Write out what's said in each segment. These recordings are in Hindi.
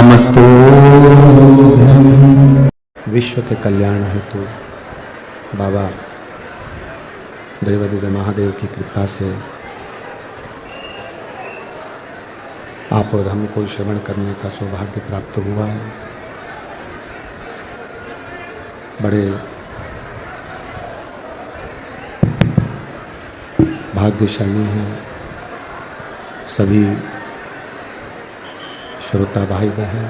नमस्तु। विश्व के कल्याण हेतु बाबा देवादिदेव महादेव की कृपा से आप और हमको श्रवण करने का सौभाग्य प्राप्त हुआ है। बड़े भाग्यशाली हैं सभी श्रोता भाई बहन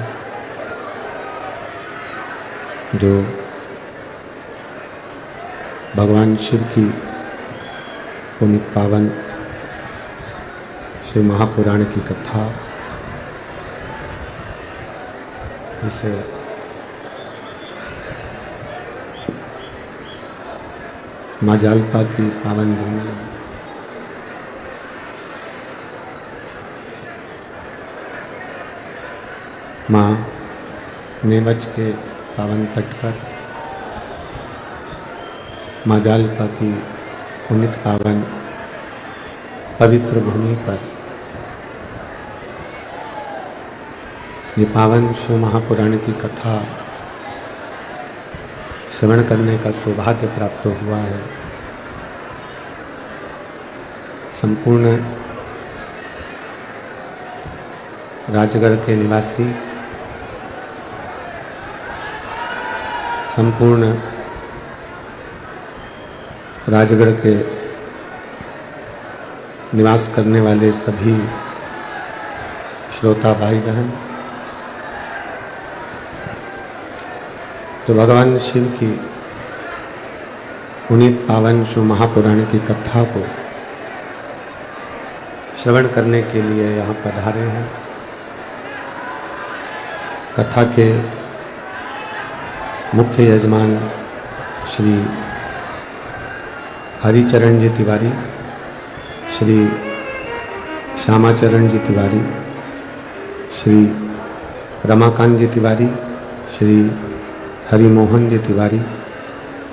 जो भगवान शिव की पुनीत पावन शिव महापुराण की कथा इसे माँ जालपा की पावन भूमि माँ नेवज के पावन तट पर माँ जालपा की पुनीत पावन पवित्र भूमि पर ये पावन शिव महापुराण की कथा श्रवण करने का सौभाग्य प्राप्त हुआ है। संपूर्ण राजगढ़ के निवासी, संपूर्ण राजगढ़ के निवास करने वाले सभी श्रोता भाई बहन तो भगवान शिव की पुनीत पावन शिव महापुराण की कथा को श्रवण करने के लिए यहाँ पधारे हैं। कथा के मुख्य यजमान श्री हरिचरण जी तिवारी, श्री श्यामाचरण जी तिवारी, श्री रमाकांत जी तिवारी, श्री हरिमोहन जी तिवारी,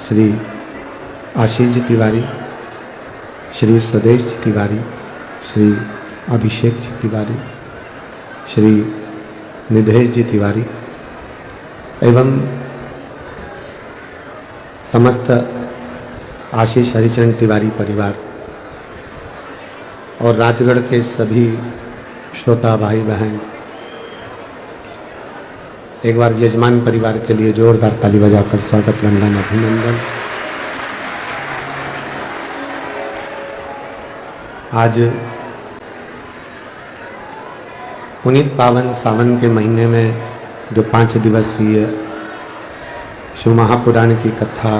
श्री आशीष जी तिवारी, श्री स्वदेश जी तिवारी, श्री अभिषेक जी तिवारी, श्री निधेश जी तिवारी एवं समस्त आशीष हरिचरण तिवारी परिवार और राजगढ़ के सभी श्रोता भाई बहन एक बार यजमान परिवार के लिए जोरदार ताली बजाकर स्वागत वंदन अभिनंदन। आज पुनीत पावन सावन के महीने में जो 5 दिवसीय शिव महापुराण की कथा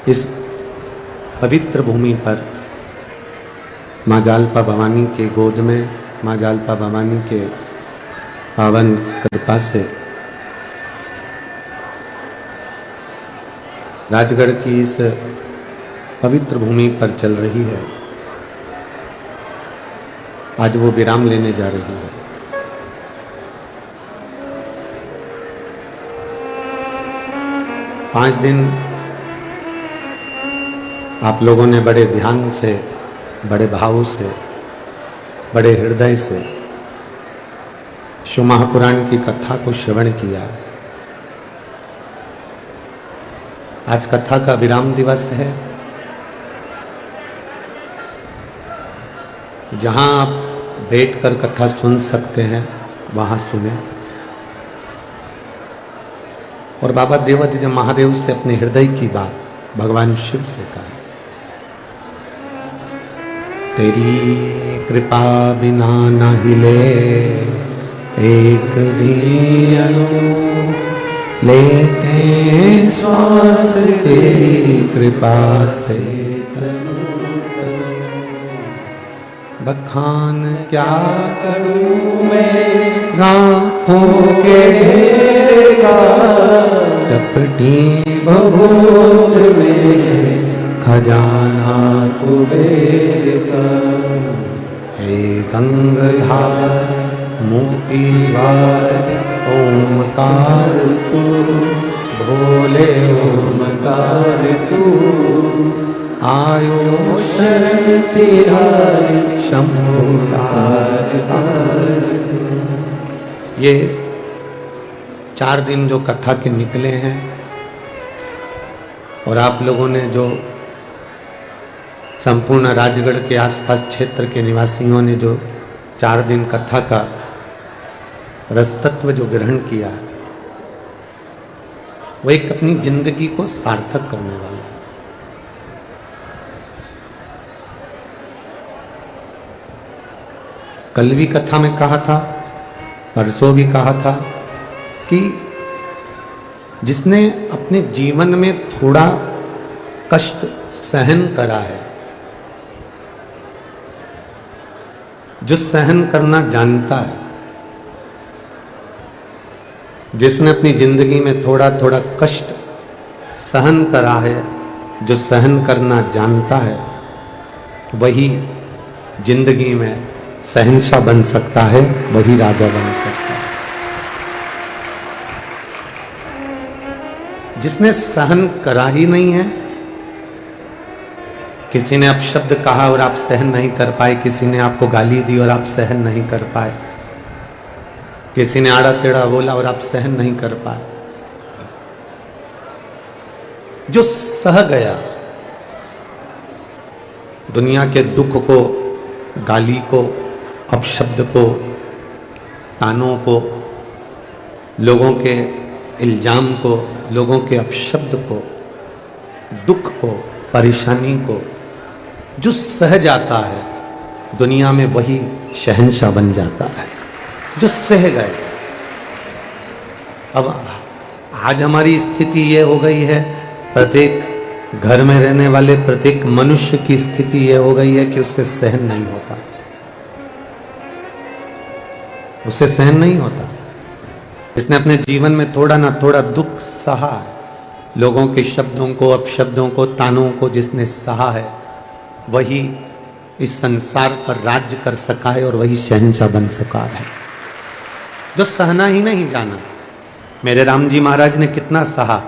इस पवित्र भूमि पर माँ जालपा भवानी के गोद में, माँ जालपा भवानी के पावन कृपा से राजगढ़ की इस पवित्र भूमि पर चल रही है। आज वो विराम लेने जा रही है। पाँच दिन आप लोगों ने बड़े ध्यान से, बड़े भाव से, बड़े हृदय से शिव महापुराण की कथा को श्रवण किया। आज कथा का विराम दिवस है। जहां आप बैठकर कथा सुन सकते हैं वहां सुने और बाबा देवादिदेव महादेव से अपने हृदय की बात भगवान शिव से कहा। तेरी कृपा बिना न हिले एक भी अणु, लेते श्वास तेरी कृपा से बखान क्या करूं मैं रातों के ढेर का, चपटी भभूत में खजाना कुबेर का। हे गंगाधार मोती द्वार ओमकार तू, भोले ओमकार तू, आयो शरण तिहारी शंभु तार तार। ये 4 दिन जो कथा के निकले हैं और आप लोगों ने जो संपूर्ण राजगढ़ के आसपास क्षेत्र के निवासियों ने जो 4 दिन कथा का रसतत्व जो ग्रहण किया, वो एक अपनी जिंदगी को सार्थक करने वाला। कल भी कथा में कहा था, परसों भी कहा था कि जिसने अपने जीवन में थोड़ा कष्ट सहन करा है, जो सहन करना जानता है, जिसने अपनी जिंदगी में थोड़ा थोड़ा कष्ट सहन करा है, जो सहन करना जानता है, वही जिंदगी में शहंशाह बन सकता है, वही राजा बन सकता है। जिसने सहन करा ही नहीं है, किसी ने अपशब्द कहा और आप सहन नहीं कर पाए, किसी ने आपको गाली दी और आप सहन नहीं कर पाए, किसी ने आड़ा टेढ़ा बोला और आप सहन नहीं कर पाए, जो सह गया दुनिया के दुख को, गाली को, अपशब्द को, तानों को, लोगों के इल्जाम को, लोगों के अपशब्द को, दुख को, परेशानी को जो सह जाता है, दुनिया में वही शहंशाह बन जाता है, जो सह गए। अब आज हमारी स्थिति ये हो गई है, प्रत्येक घर में रहने वाले प्रत्येक मनुष्य की स्थिति ये हो गई है कि उससे सहन नहीं होता, उससे सहन नहीं होता। जिसने अपने जीवन में थोड़ा ना थोड़ा दुख सहा है, लोगों के शब्दों को, अपशब्दों को, तानों को जिसने सहा है, वही इस संसार पर राज्य कर सका है और वही शहंशाह बन सका है। जो सहना ही नहीं जाना, मेरे राम जी महाराज ने कितना सहा।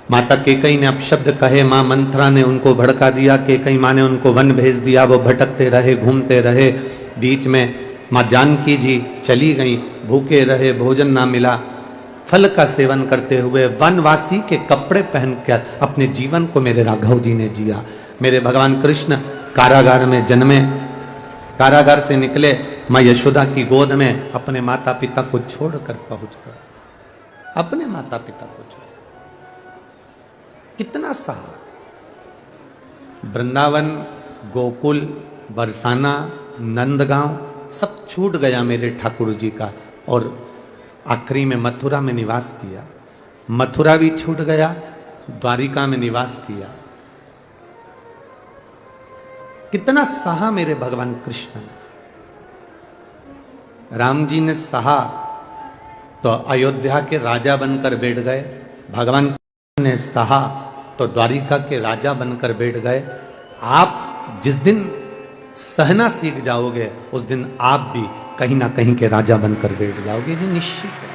माता केकई ने अपशब्द कहे, मां मंथरा ने उनको भड़का दिया, केकई मां ने उनको वन भेज दिया, वो भटकते रहे, घूमते रहे। बीच में मां जानकी जी चली गई, भूखे रहे, भोजन ना मिला, फल का सेवन करते हुए वनवासी के कपड़े पहनकर अपने जीवन को मेरे राघव जी ने जिया। मेरे भगवान कृष्ण कारागार में जन्मे, कारागार से निकले, मां यशोदा की गोद में अपने माता पिता को छोड़कर पहुंच गए, अपने माता पिता को छोड़। कितना सहा। वृंदावन, गोकुल, बरसाना, नंदगांव सब छूट गया मेरे ठाकुर जी का, और आखिरी में मथुरा में निवास किया। मथुरा भी छूट गया, द्वारिका में निवास किया। कितना सहा मेरे भगवान कृष्ण ने। राम जी ने सहा तो अयोध्या के राजा बनकर बैठ गए, भगवान कृष्ण ने सहा तो द्वारिका के राजा बनकर बैठ गए। आप जिस दिन सहना सीख जाओगे, उस दिन आप भी कहीं ना कहीं के राजा बनकर बैठ जाओगे, ये निश्चित है।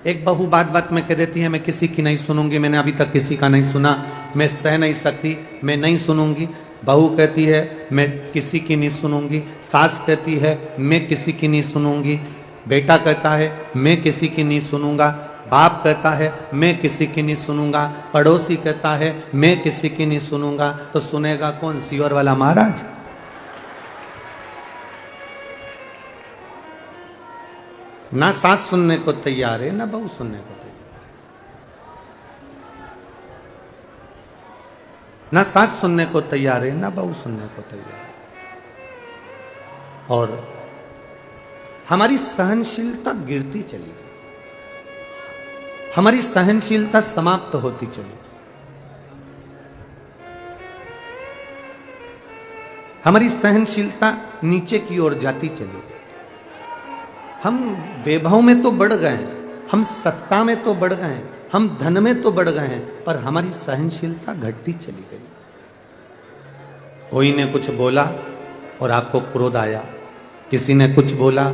एक बहू बात बात में कह देती है, मैं किसी की नहीं सुनूंगी, मैंने अभी तक किसी का नहीं सुना, मैं सह नहीं सकती, मैं नहीं सुनूंगी। बहू कहती है मैं किसी की नहीं सुनूंगी, सास कहती है मैं किसी की नहीं सुनूंगी, बेटा कहता है मैं किसी की नहीं सुनूंगा, बाप कहता है मैं किसी की नहीं सुनूंगा, पड़ोसी कहता है मैं किसी की नहीं सुनूंगा। तो सुनेगा कौन? सियोर वाला महाराज। ना सास सुनने को तैयार है, ना बहू सुनने को तैयार, ना सास सुनने को तैयार है, ना बहू सुनने को तैयार है। और हमारी सहनशीलता गिरती चली गई, हमारी सहनशीलता समाप्त होती चली, हमारी सहनशीलता नीचे की ओर जाती चली। हम वैभव में तो बढ़ गए हैं, हम सत्ता में तो बढ़ गए हैं, हम धन में तो बढ़ गए हैं, पर हमारी सहनशीलता घटती चली गई। कोई ने कुछ बोला और आपको क्रोध आया, किसी ने कुछ बोला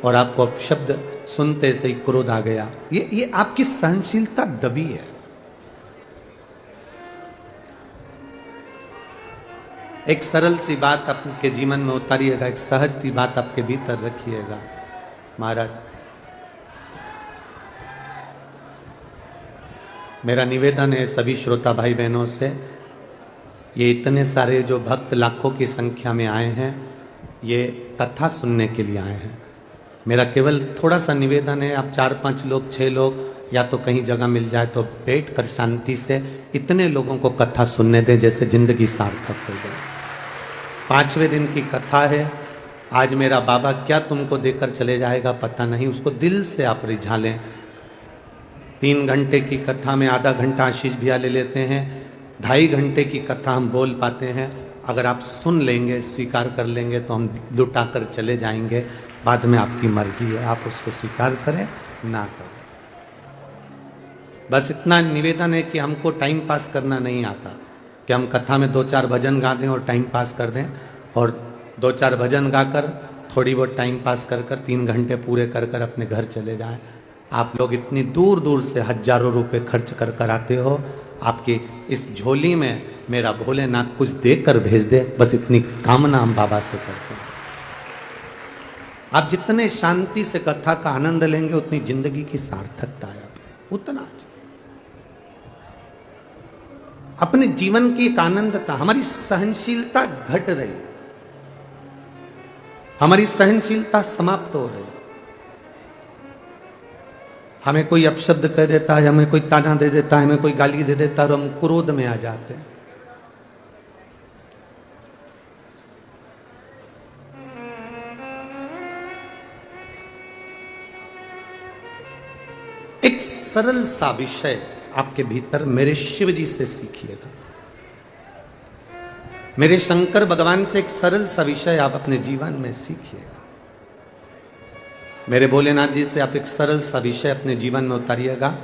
और आपको अपशब्द सुनते से ही क्रोध आ गया। ये आपकी सहनशीलता दबी है। एक सरल सी बात आपके जीवन में उतारिएगा, एक सहज सी बात आपके भीतर रखिएगा। महाराज, मेरा निवेदन है सभी श्रोता भाई बहनों से, ये इतने सारे जो भक्त लाखों की संख्या में आए हैं, ये कथा सुनने के लिए आए हैं। मेरा केवल थोड़ा सा निवेदन है, आप 4-5 लोग 6 लोग या तो कहीं जगह मिल जाए तो बैठ कर शांति से इतने लोगों को कथा सुनने दें जैसे जिंदगी सार्थक हो जाए। 5वें दिन की कथा है। आज मेरा बाबा क्या तुमको देकर चले जाएगा पता नहीं, उसको दिल से आप रिझा लें। 3 घंटे की कथा में आधा घंटा आशीष भैया ले लेते हैं, 2.5 घंटे की कथा हम बोल पाते हैं। अगर आप सुन लेंगे, स्वीकार कर लेंगे तो हम लुटा कर चले जाएंगे। बाद में आपकी मर्जी है, आप उसको स्वीकार करें ना करें। बस इतना निवेदन है कि हमको टाइम पास करना नहीं आता कि हम कथा में 2-4 भजन गा दें और टाइम पास कर दें, और 2-4 भजन गाकर थोड़ी बहुत टाइम पास कर 3 घंटे पूरे कर अपने घर चले जाएं। आप लोग इतनी दूर दूर से हजारों रुपए खर्च कर आते हो, आपकी इस झोली में मेरा भोलेनाथ कुछ देकर भेज दे, बस इतनी कामना हम बाबा से करते हैं। आप जितने शांति से कथा का आनंद लेंगे उतनी जिंदगी की सार्थकता है, उतना अपने जीवन की एक आनंदता। हमारी सहनशीलता घट रही है, हमारी सहनशीलता समाप्त हो रही है। हमें कोई अपशब्द कह देता है, हमें कोई ताना दे देता है, हमें कोई गाली दे देता है और हम क्रोध में आ जाते हैं। एक सरल सा विषय आपके भीतर मेरे शिव जी से सीखिएगा, मेरे शंकर भगवान से एक सरल सा विषय आप अपने जीवन में सीखिएगा। मेरे भोलेनाथ जी से आप एक सरल सा विषय अपने जीवन में उतारिएगा।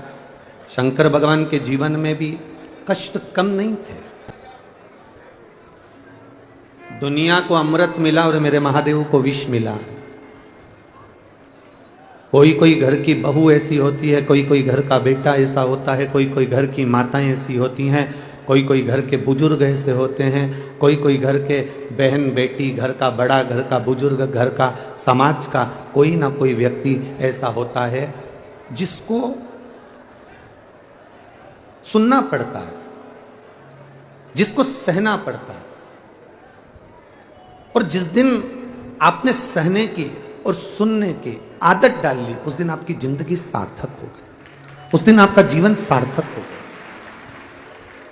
शंकर भगवान के जीवन में भी कष्ट कम नहीं थे। दुनिया को अमृत मिला और मेरे महादेव को विष मिला। कोई कोई घर की बहू ऐसी होती है, कोई कोई घर का बेटा ऐसा होता है, कोई कोई घर की माताएं ऐसी होती हैं, कोई कोई घर के बुजुर्ग ऐसे होते हैं, कोई कोई घर के बहन बेटी, घर का बड़ा, घर का बुजुर्ग, घर का समाज का कोई ना कोई व्यक्ति ऐसा होता है जिसको सुनना पड़ता है, जिसको सहना पड़ता है। और जिस दिन आपने सहने की और सुनने की आदत डाल ली, उस दिन आपकी जिंदगी सार्थक हो गई, उस दिन आपका जीवन सार्थक हो गया।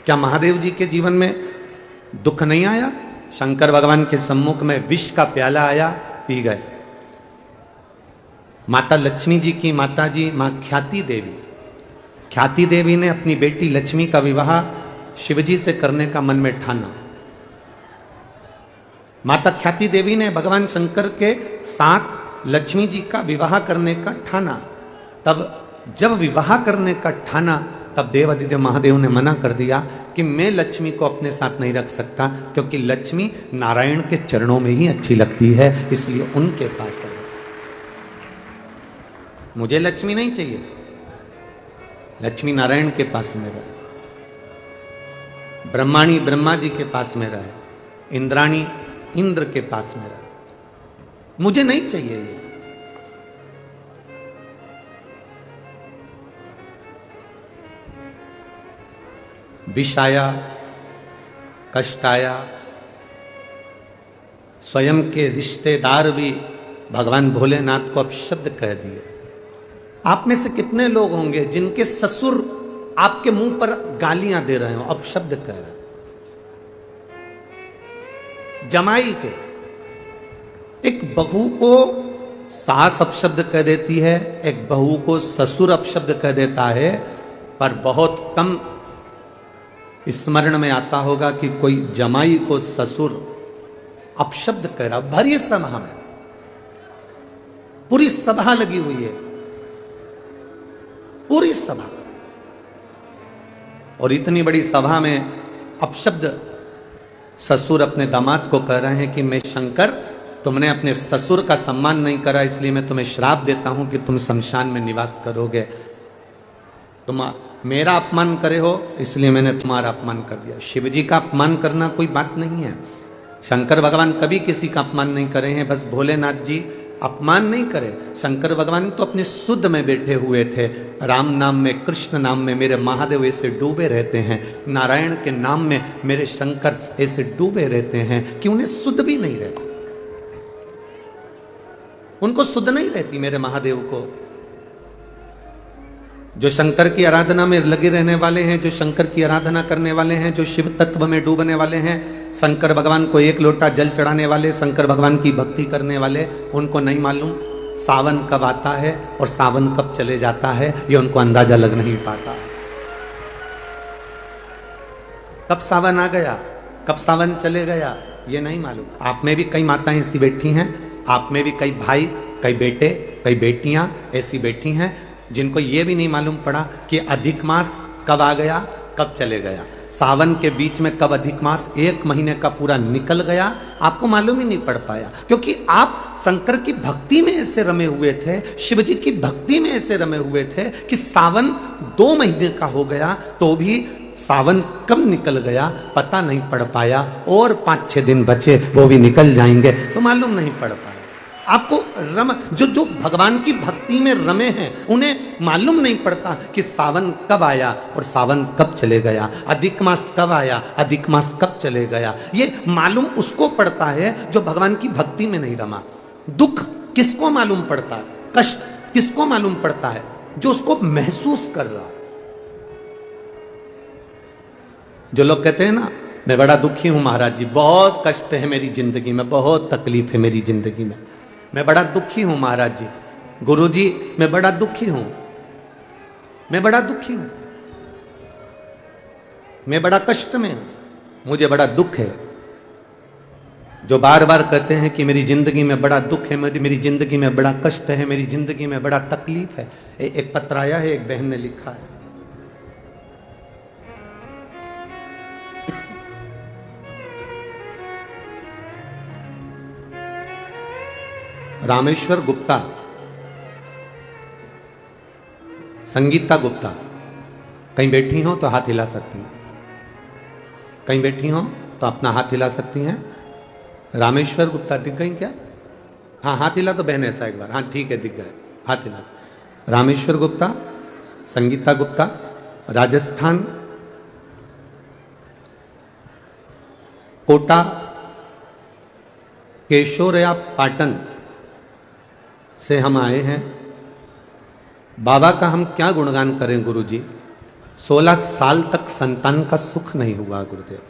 क्या महादेव जी के जीवन में दुख नहीं आया? शंकर भगवान के सम्मुख में विष का प्याला आया, पी गए। माता लक्ष्मी जी की माता जी मां ख्याति देवी, ख्याति देवी ने अपनी बेटी लक्ष्मी का विवाह शिवजी से करने का मन में ठाना। माता ख्याति देवी ने भगवान शंकर के साथ लक्ष्मी जी का विवाह करने का ठाना। तब जब विवाह करने का ठाना, तब देवादिदेव महादेव ने मना कर दिया कि मैं लक्ष्मी को अपने साथ नहीं रख सकता, क्योंकि लक्ष्मी नारायण के चरणों में ही अच्छी लगती है, इसलिए उनके पास है। मुझे लक्ष्मी नहीं चाहिए, लक्ष्मी नारायण के पास में रहे, ब्रह्माणी ब्रह्मा जी के पास में रहे, इंद्राणी इंद्र के पास में रहे, मुझे नहीं चाहिए ये। विष आया, कष्ट आया, स्वयं के रिश्तेदार भी भगवान भोलेनाथ को अपशब्द कह दिए। आप में से कितने लोग होंगे जिनके ससुर आपके मुंह पर गालियां दे रहे हो, अपशब्द कह रहे हो? जमाई के एक बहू को सास अपशब्द कह देती है, एक बहू को ससुर अपशब्द कह देता है, पर बहुत कम स्मरण में आता होगा कि कोई जमाई को ससुर अपशब्द कह रहा। भरी सभा में, पूरी सभा लगी हुई है, पूरी सभा, और इतनी बड़ी सभा में अपशब्द ससुर अपने दामाद को कह रहे हैं कि मैं शंकर, तुमने अपने ससुर का सम्मान नहीं करा, इसलिए मैं तुम्हें श्राप देता हूं कि तुम शमशान में निवास करोगे। तुम मेरा अपमान करे हो, इसलिए मैंने तुम्हारा अपमान कर दिया। शिवजी का अपमान करना कोई बात नहीं है। शंकर भगवान कभी किसी का अपमान नहीं करे हैं। बस भोलेनाथ जी अपमान नहीं करे। शंकर भगवान तो अपने शुद्ध में बैठे हुए थे। राम नाम में, कृष्ण नाम में मेरे महादेव ऐसे डूबे रहते हैं, नारायण के नाम में मेरे शंकर ऐसे डूबे रहते हैं कि उन्हें शुद्ध भी नहीं रहती, उनको शुद्ध नहीं रहती मेरे महादेव को। जो शंकर की आराधना में लगे रहने वाले हैं, जो शंकर की आराधना करने वाले हैं, जो शिव तत्व में डूबने वाले हैं, शंकर भगवान को एक लोटा जल चढ़ाने वाले, शंकर भगवान की भक्ति करने वाले, उनको नहीं मालूम सावन कब आता है और सावन कब चले जाता है, ये उनको अंदाजा लग नहीं पाता। कब सावन आ गया, कब सावन चले गया, ये नहीं मालूम। आप में भी कई माताएं ऐसी बैठी हैं, आप में भी कई भाई, कई बेटे, कई बेटियां ऐसी बैठी हैं जिनको ये भी नहीं मालूम पड़ा कि अधिक मास कब आ गया, कब चले गया। सावन के बीच में कब अधिक मास 1 महीने का पूरा निकल गया, आपको मालूम ही नहीं पड़ पाया, क्योंकि आप शंकर की भक्ति में ऐसे रमे हुए थे, शिव जी की भक्ति में ऐसे रमे हुए थे कि सावन 2 महीने का हो गया तो भी सावन कब निकल गया पता नहीं पड़ पाया, और 5-6 दिन बचे वो भी निकल जाएंगे तो मालूम नहीं पड़ पाया। आपको जो भगवान की भक्ति में रमे हैं उन्हें मालूम नहीं पड़ता कि सावन कब आया और सावन कब चले गया, अधिक मास कब आया, अधिक मास कब चले गया। ये मालूम उसको पड़ता है जो भगवान की भक्ति में नहीं रमा। दुख किसको मालूम पड़ता है, कष्ट किसको मालूम पड़ता है, जो उसको महसूस कर रहा है। जो लोग कहते हैं ना मैं बड़ा दुखी हूं महाराज जी, बहुत कष्ट है मेरी जिंदगी में, बहुत तकलीफ है मेरी जिंदगी में, मैं बड़ा दुखी हूं महाराज जी, गुरुजी मैं बड़ा दुखी हूं, मैं बड़ा दुखी हूं, मैं बड़ा कष्ट में हूं, मुझे बड़ा दुख है। जो बार बार कहते हैं कि मेरी जिंदगी में बड़ा दुख है, मेरी जिंदगी में बड़ा कष्ट है, मेरी जिंदगी में बड़ा तकलीफ है। एक पत्र आया है, एक बहन ने लिखा है, रामेश्वर गुप्ता, संगीता गुप्ता, कहीं बैठी हो तो हाथ हिला सकती हैं, कहीं बैठी हो तो अपना हाथ हिला सकती हैं। रामेश्वर गुप्ता दिख गई क्या? हाँ हाथ हिला तो बहन ऐसा एक बार, हाँ ठीक है दिख गए, हाथ हिला। रामेश्वर गुप्ता, संगीता गुप्ता, राजस्थान कोटा केशोरया पाटन से हम आए हैं। बाबा का हम क्या गुणगान करें गुरुजी, 16 साल तक संतान का सुख नहीं हुआ गुरुदेव।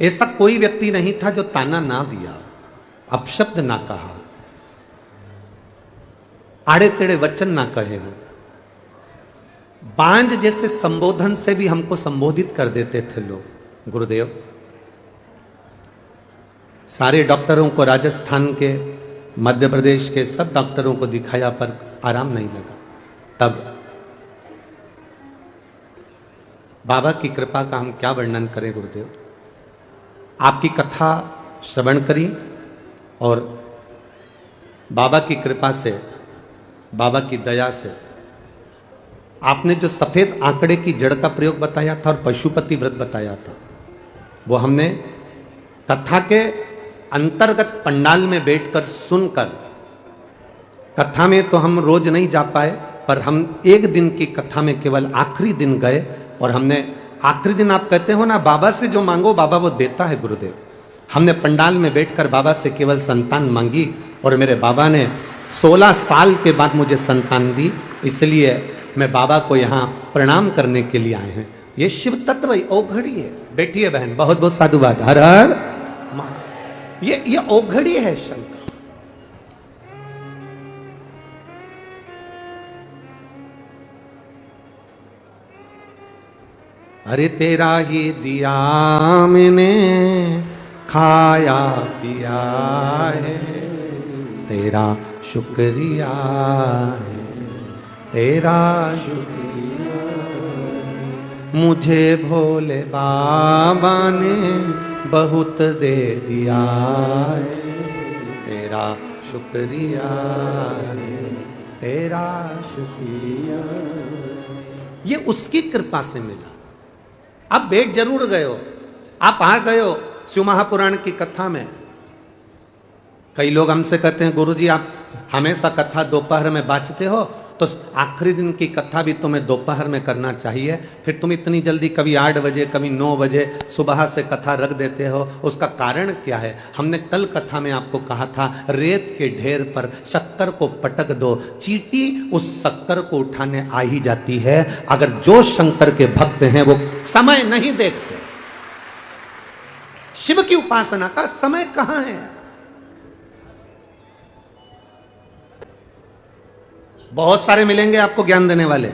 ऐसा कोई व्यक्ति नहीं था जो ताना ना दिया, अपशब्द ना कहा, आड़े तेड़े वचन ना कहे हो। बांझ जैसे संबोधन से भी हमको संबोधित कर देते थे लोग गुरुदेव। सारे डॉक्टरों को, राजस्थान के, मध्य प्रदेश के सब डॉक्टरों को दिखाया पर आराम नहीं लगा। तब बाबा की कृपा का हम क्या वर्णन करें गुरुदेव। आपकी कथा श्रवण करी और बाबा की कृपा से, बाबा की दया से आपने जो सफेद आंकड़े की जड़ का प्रयोग बताया था और पशुपति व्रत बताया था, वो हमने कथा के अंतर्गत पंडाल में बैठकर सुनकर, कथा में तो हम रोज नहीं जा पाए पर हम एक दिन की कथा में केवल आखिरी दिन गए और हमने आखिरी दिन, आप कहते हो ना बाबा से जो मांगो बाबा वो देता है गुरुदेव, हमने पंडाल में बैठकर बाबा से केवल संतान मांगी और मेरे बाबा ने 16 साल के बाद मुझे संतान दी। इसलिए मैं बाबा को यहाँ प्रणाम करने के लिए आए हैं। ये शिव तत्व ओघड़ी है। बैठिए बहन, बहुत बहुत साधुवाद। हर हर ये ओघड़ी है शंकर। अरे तेरा ही दिया मैंने खाया पिया है, तेरा शुक्रिया है, तेरा शुक्रिया। मुझे भोले बाबा ने बहुत दे दिया है, तेरा शुक्रिया है, तेरा शुक्रिया। ये उसकी कृपा से मिला। आप बैठ जरूर गए हो, आप आ गए हो, शिव महापुराण की कथा में कई लोग हमसे कहते हैं गुरुजी आप हमेशा कथा दोपहर में बाँचते हो, तो आखिरी दिन की कथा भी तुम्हें दोपहर में करना चाहिए, फिर तुम इतनी जल्दी कभी 8 बजे कभी 9 बजे सुबह से कथा रख देते हो, उसका कारण क्या है? हमने कल कथा में आपको कहा था रेत के ढेर पर शक्कर को पटक दो, चींटी उस शक्कर को उठाने आ ही जाती है। अगर जो शंकर के भक्त हैं वो समय नहीं देखते, शिव की उपासना का समय कहां है? बहुत सारे मिलेंगे आपको ज्ञान देने वाले,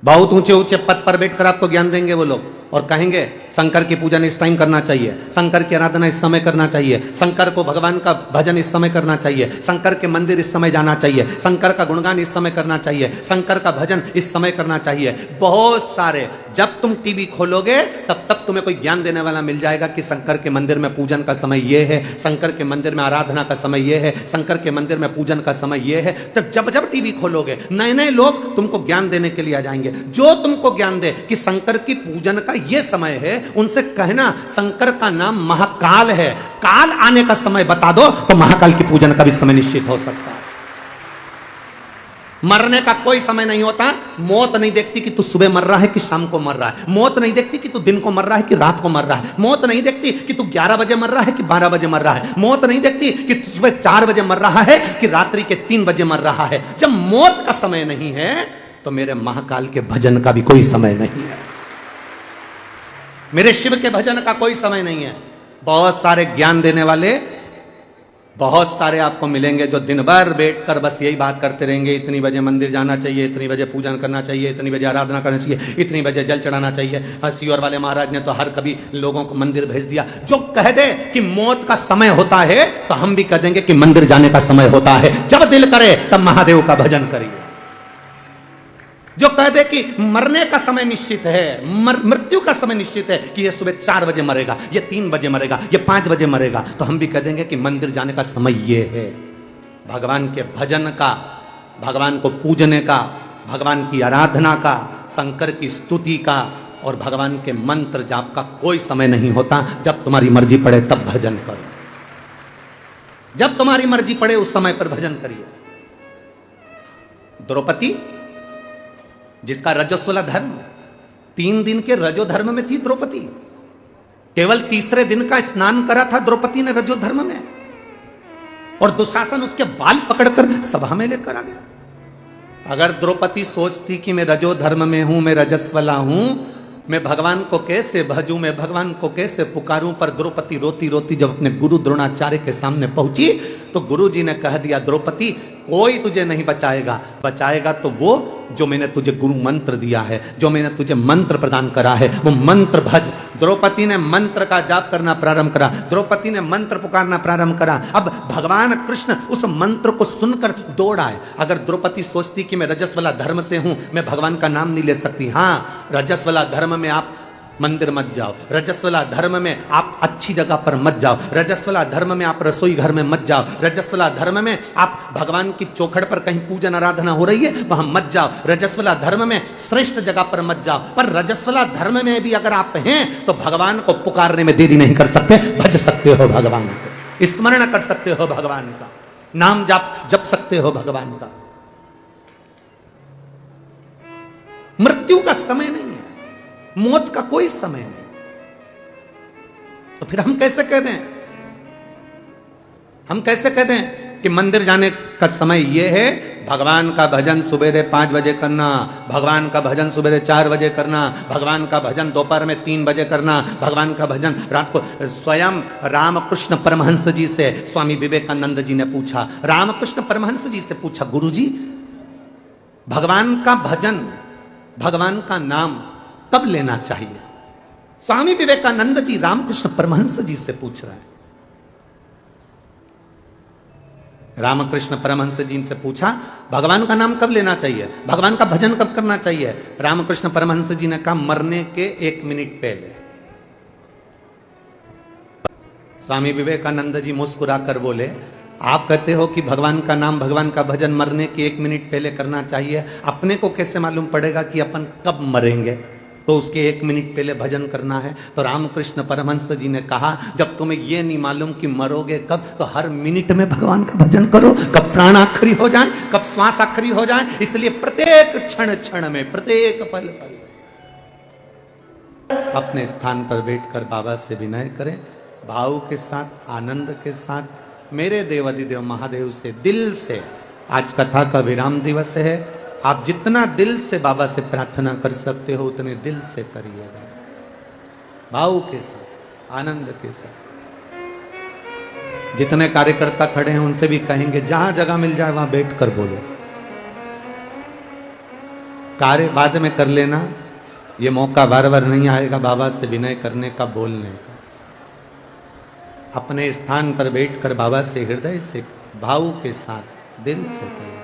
बहुत ऊंचे ऊंचे पद पर बैठकर आपको ज्ञान देंगे वो लोग, और कहेंगे शंकर की पूजन इस टाइम करना चाहिए, शंकर की आराधना इस समय करना चाहिए, शंकर को भगवान का भजन इस समय करना चाहिए, शंकर के मंदिर इस समय जाना चाहिए, शंकर का गुणगान इस समय करना चाहिए, शंकर का भजन इस समय करना चाहिए। बहुत सारे, जब तुम टीवी खोलोगे तब तक तुम्हें कोई ज्ञान देने वाला मिल जाएगा कि शंकर के मंदिर में पूजन का समय यह है, शंकर के मंदिर में आराधना का समय यह है, शंकर के मंदिर में पूजन का समय यह है। तब जब जब टीवी खोलोगे नए नए लोग तुमको ज्ञान देने के लिए आ जाएंगे। जो तुमको ज्ञान दे कि शंकर की पूजन का यह समय है, उनसे कहना शंकर का नाम महाकाल है, काल आने का समय बता दो तो महाकाल की पूजन का भी समय निश्चित हो सकता है। मरने का कोई समय नहीं होता। मौत नहीं देखती कि तू सुबह मर रहा है कि शाम को मर रहा है, मौत नहीं देखती कि तू दिन को मर रहा है कि रात को मर रहा है, मौत नहीं देखती कि तू 11 बजे मर रहा है कि 12 बजे मर रहा है, मौत नहीं देखती कि तू सुबह 4 बजे मर रहा है कि रात्रि के 3 बजे मर रहा है। जब मौत का समय नहीं है तो मेरे महाकाल के भजन का भी कोई समय नहीं है, मेरे शिव के भजन का कोई समय नहीं है। बहुत सारे ज्ञान देने वाले बहुत सारे आपको मिलेंगे जो दिन भर बैठकर बस यही बात करते रहेंगे, इतनी बजे मंदिर जाना चाहिए, इतनी बजे पूजन करना चाहिए, इतनी बजे आराधना करना चाहिए, इतनी बजे जल चढ़ाना चाहिए। सियोर वाले महाराज ने तो हर कभी लोगों को मंदिर भेज दिया। जो कह दे कि मौत का समय होता है तो हम भी कह देंगे कि मंदिर जाने का समय होता है। जब दिल करे तब महादेव का भजन करिए। जो कह दे कि मरने का समय निश्चित है, मृत्यु का समय निश्चित है कि ये सुबह 4 बजे मरेगा, ये 3 बजे मरेगा, ये 5 बजे मरेगा, तो हम भी कह देंगे कि मंदिर जाने का समय ये है। भगवान के भजन का, भगवान को पूजने का, भगवान की आराधना का, शंकर की स्तुति का और भगवान के मंत्र जाप का कोई समय नहीं होता। जब तुम्हारी मर्जी पड़े तब भजन करो, जब तुम्हारी मर्जी पड़े उस समय पर भजन करिए। द्रौपदी जिसका रजस्वला धर्म, 3 दिन के रजो धर्म में थी द्रौपदी, केवल तीसरे दिन का स्नान करा था द्रौपदी ने रजो धर्म में, और दुशासन उसके बाल पकड़कर सभा में लेकर आ गया। अगर द्रौपदी सोचती कि मैं रजो धर्म में हूं, मैं रजस्वला हूं, मैं भगवान को कैसे भजूं, मैं भगवान को कैसे पुकारूं, पर द्रौपदी रोती रोती जब अपने गुरु द्रोणाचार्य के सामने पहुंची तो गुरु जी ने कह दिया, द्रौपदी कोई तुझे नहीं बचाएगा, बचाएगा तो वो जो मैंने तुझे गुरु मंत्र दिया है, जो मैंने तुझे मंत्र प्रदान करा है, वो मंत्र भज। द्रौपदी ने मंत्र का जाप करना प्रारंभ करा, द्रौपदी ने मंत्र पुकारना प्रारंभ करा। अब भगवान कृष्ण उस मंत्र को सुनकर दौड़ आए। अगर द्रौपदी सोचती कि मैं रजस्वला धर्म से हूं, मैं भगवान का नाम नहीं ले सकती, हाँ रजस्वला धर्म में आप मंदिर मत जाओ, रजस्वला धर्म में आप अच्छी जगह पर मत जाओ, रजस्वला धर्म में आप रसोई घर में मत जाओ, रजस्वला धर्म में आप भगवान की चौखट पर कहीं पूजन आराधना हो रही है वहां मत जाओ, रजस्वला धर्म में श्रेष्ठ जगह पर मत जाओ। पर रजस्वला धर्म में भी अगर आप हैं तो भगवान को पुकारने में देरी नहीं कर सकते, भज सकते हो भगवान को, स्मरण कर सकते हो भगवान का, नाम जप सकते हो भगवान का। मृत्यु का समय नहीं है, मौत का कोई समय नहीं, तो फिर हम कैसे कह दें, हम कैसे कह दें कि मंदिर जाने का समय यह है, भगवान का भजन सुबेरे 5 बजे करना, भगवान का भजन सुबेरे 4 बजे करना, भगवान का भजन दोपहर में 3 बजे करना, भगवान का भजन रात को। स्वयं रामकृष्ण परमहंस जी से स्वामी विवेकानंद जी ने पूछा, रामकृष्ण परमहंस जी से पूछा, गुरुजी भगवान का भजन, भगवान का नाम कब लेना चाहिए? स्वामी विवेकानंद जी रामकृष्ण परमहंस जी से पूछ रहे हैं। रामकृष्ण परमहंस जी से पूछा, भगवान का नाम कब लेना चाहिए, भगवान का भजन कब करना चाहिए? रामकृष्ण परमहंस जी ने कहा, मरने के 1 मिनट पहले। स्वामी विवेकानंद जी मुस्कुराकर बोले, आप कहते हो कि भगवान का नाम, भगवान का भजन मरने के 1 मिनट पहले करना चाहिए, अपने को कैसे मालूम पड़ेगा कि अपन कब मरेंगे? तो उसके 1 मिनट पहले भजन करना है। तो रामकृष्ण परमहंस जी ने कहा जब तुम्हें ये नहीं मालूम कि मरोगे कब, तो हर मिनट में भगवान का भजन करो, कब प्राण आखिरी हो जाए, कब श्वास आखिरी हो जाए। इसलिए प्रत्येक क्षण क्षण में, प्रत्येक पल पल अपने स्थान पर बैठकर बाबा से विनय करें, भाव के साथ, आनंद के साथ। मेरे देवाधिदेव महादेव से दिल से, आज कथा का विराम दिवस है, आप जितना दिल से बाबा से प्रार्थना कर सकते हो उतने दिल से करिएगा, भाव के साथ, आनंद के साथ। जितने कार्यकर्ता खड़े हैं उनसे भी कहेंगे जहां जगह मिल जाए वहां बैठकर बोलो, कार्य बाद में कर लेना, ये मौका बार बार नहीं आएगा बाबा से विनय करने का, बोलने का। अपने स्थान पर बैठकर बाबा से हृदय से, भाव के साथ, दिल से करें।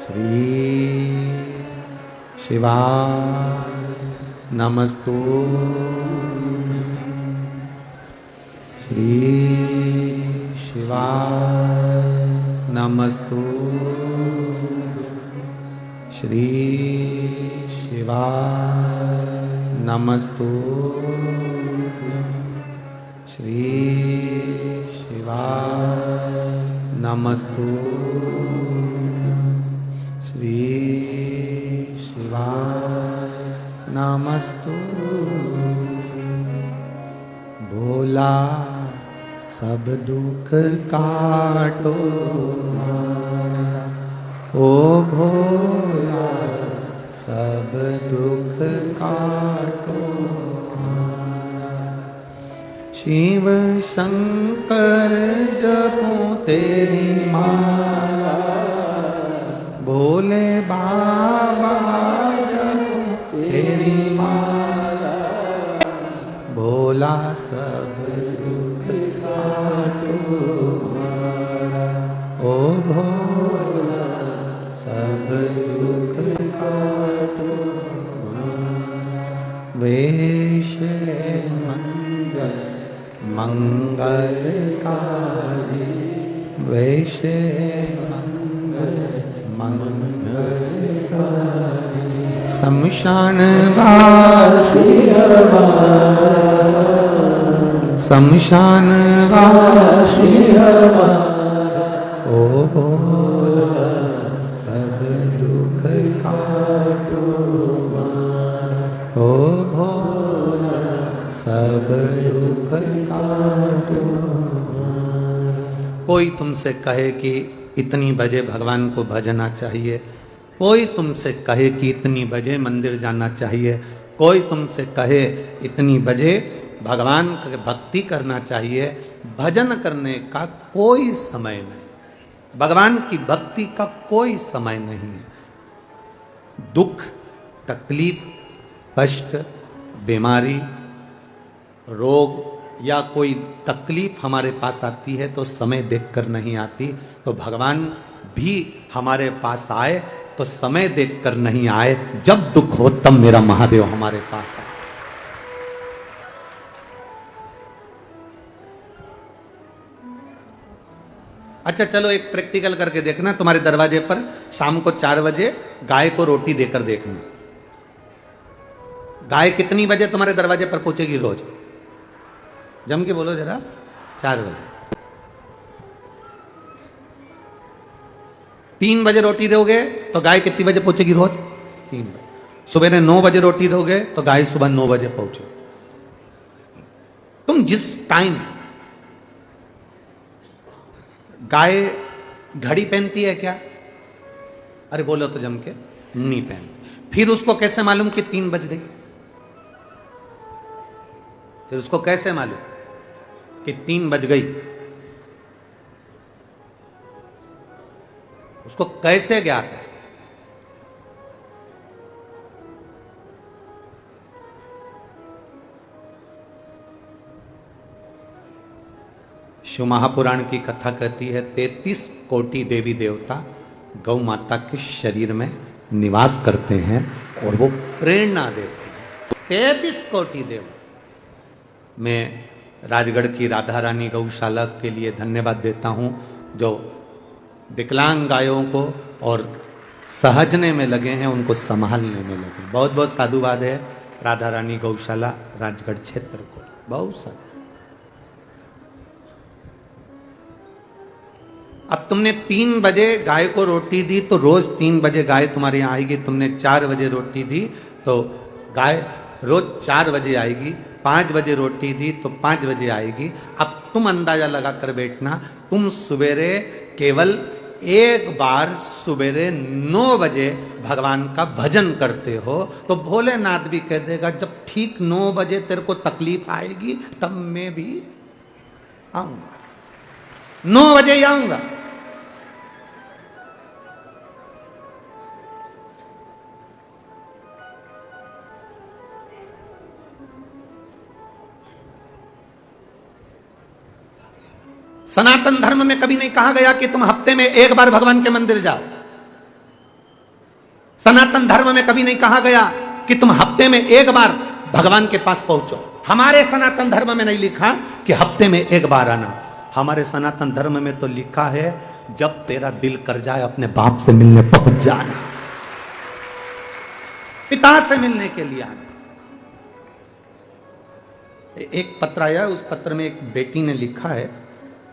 श्री शिवाय नमस्तुभ्यं, श्री शिवाय नमस्तुभ्यं, श्री शिवाय नमस्तुभ्यं, श्री शिवाय नमस्तुभ्यं, श्री शिवाय नमस्तुभ्यं। भोला सब दुख काटो मारा, ओ भोला सब दुख काटो मारा। शिव शंकर जपो तेरी माला, भोले बाबा जपो तेरी माला, भोला सब दुख काटो मारा, ओ भोला सब दुख काटो मारा। वेश मंगल मंगलकारी, वेश शमशान वासी हमारा, शमशान वासी हमारा, ओ भोला सब दुख काटो मारा, ओ भोला सब दुख काटो मारा। कोई तुमसे कहे कि इतनी बजे भगवान को भजना चाहिए, कोई तुमसे कहे कि इतनी बजे मंदिर जाना चाहिए, कोई तुमसे कहे इतनी बजे भगवान की भक्ति करना चाहिए, भजन करने का कोई समय नहीं, भगवान की भक्ति का कोई समय नहीं है। दुख, तकलीफ, कष्ट, बीमारी, रोग या कोई तकलीफ हमारे पास आती है तो समय देखकर नहीं आती, तो भगवान भी हमारे पास आए तो समय देखकर नहीं आए, जब दुख हो तब मेरा महादेव हमारे पास आए। अच्छा चलो एक प्रैक्टिकल करके देखना, तुम्हारे दरवाजे पर शाम को 4 बजे गाय को रोटी देकर देखना। गाय कितनी बजे तुम्हारे दरवाजे पर पहुंचेगी रोज? जम के बोलो जरा, 4 बजे। 3 बजे रोटी दोगे तो गाय कितनी बजे पहुंचेगी रोज? 3 बजे। सुबह ने 9 बजे रोटी दोगे तो गाय सुबह 9 बजे पहुंचे। तुम जिस टाइम, गाय घड़ी पहनती है क्या? अरे बोलो तो जम के, नहीं पहनती। फिर उसको कैसे मालूम कि 3 बज गई? फिर उसको कैसे मालूम कि 3 बज गई? उसको कैसे ज्ञात है? शिव महापुराण की कथा कहती है 33 कोटि देवी देवता गौ माता के शरीर में निवास करते हैं और वो प्रेरणा देते हैं। 33 कोटि देव। मैं राजगढ़ की राधा रानी गौशाला के लिए धन्यवाद देता हूं, जो विकलांग गायों को और सहजने में लगे हैं, उनको संभालने में लगे। बहुत बहुत साधुवाद है राधा रानी गौशाला राजगढ़ क्षेत्र को, बहुत सारा। अब तुमने 3 बजे गाय को रोटी दी तो रोज 3 बजे गाय तुम्हारे यहाँ आएगी। तुमने 4 बजे रोटी दी तो गाय रोज 4 बजे आएगी। 5 बजे रोटी दी तो 5 बजे आएगी। अब तुम अंदाजा लगा कर बैठना, तुम सवेरे केवल एक बार सवेरे 9 बजे भगवान का भजन करते हो तो भोलेनाथ भी कह देगा जब ठीक 9 बजे तेरे को तकलीफ आएगी तब मैं भी आऊंगा, 9 बजे ही आऊंगा। सनातन धर्म में कभी नहीं कहा गया कि तुम हफ्ते में एक बार भगवान के मंदिर जाओ। सनातन धर्म में कभी नहीं कहा गया कि तुम हफ्ते में एक बार भगवान के पास पहुंचो। हमारे सनातन धर्म में नहीं लिखा कि हफ्ते में एक बार आना। हमारे सनातन धर्म में तो लिखा है जब तेरा दिल कर जाए अपने बाप से मिलने पहुंच जाना, पिता से मिलने के लिए आना। एक पत्र आया, उस पत्र में एक बेटी ने लिखा है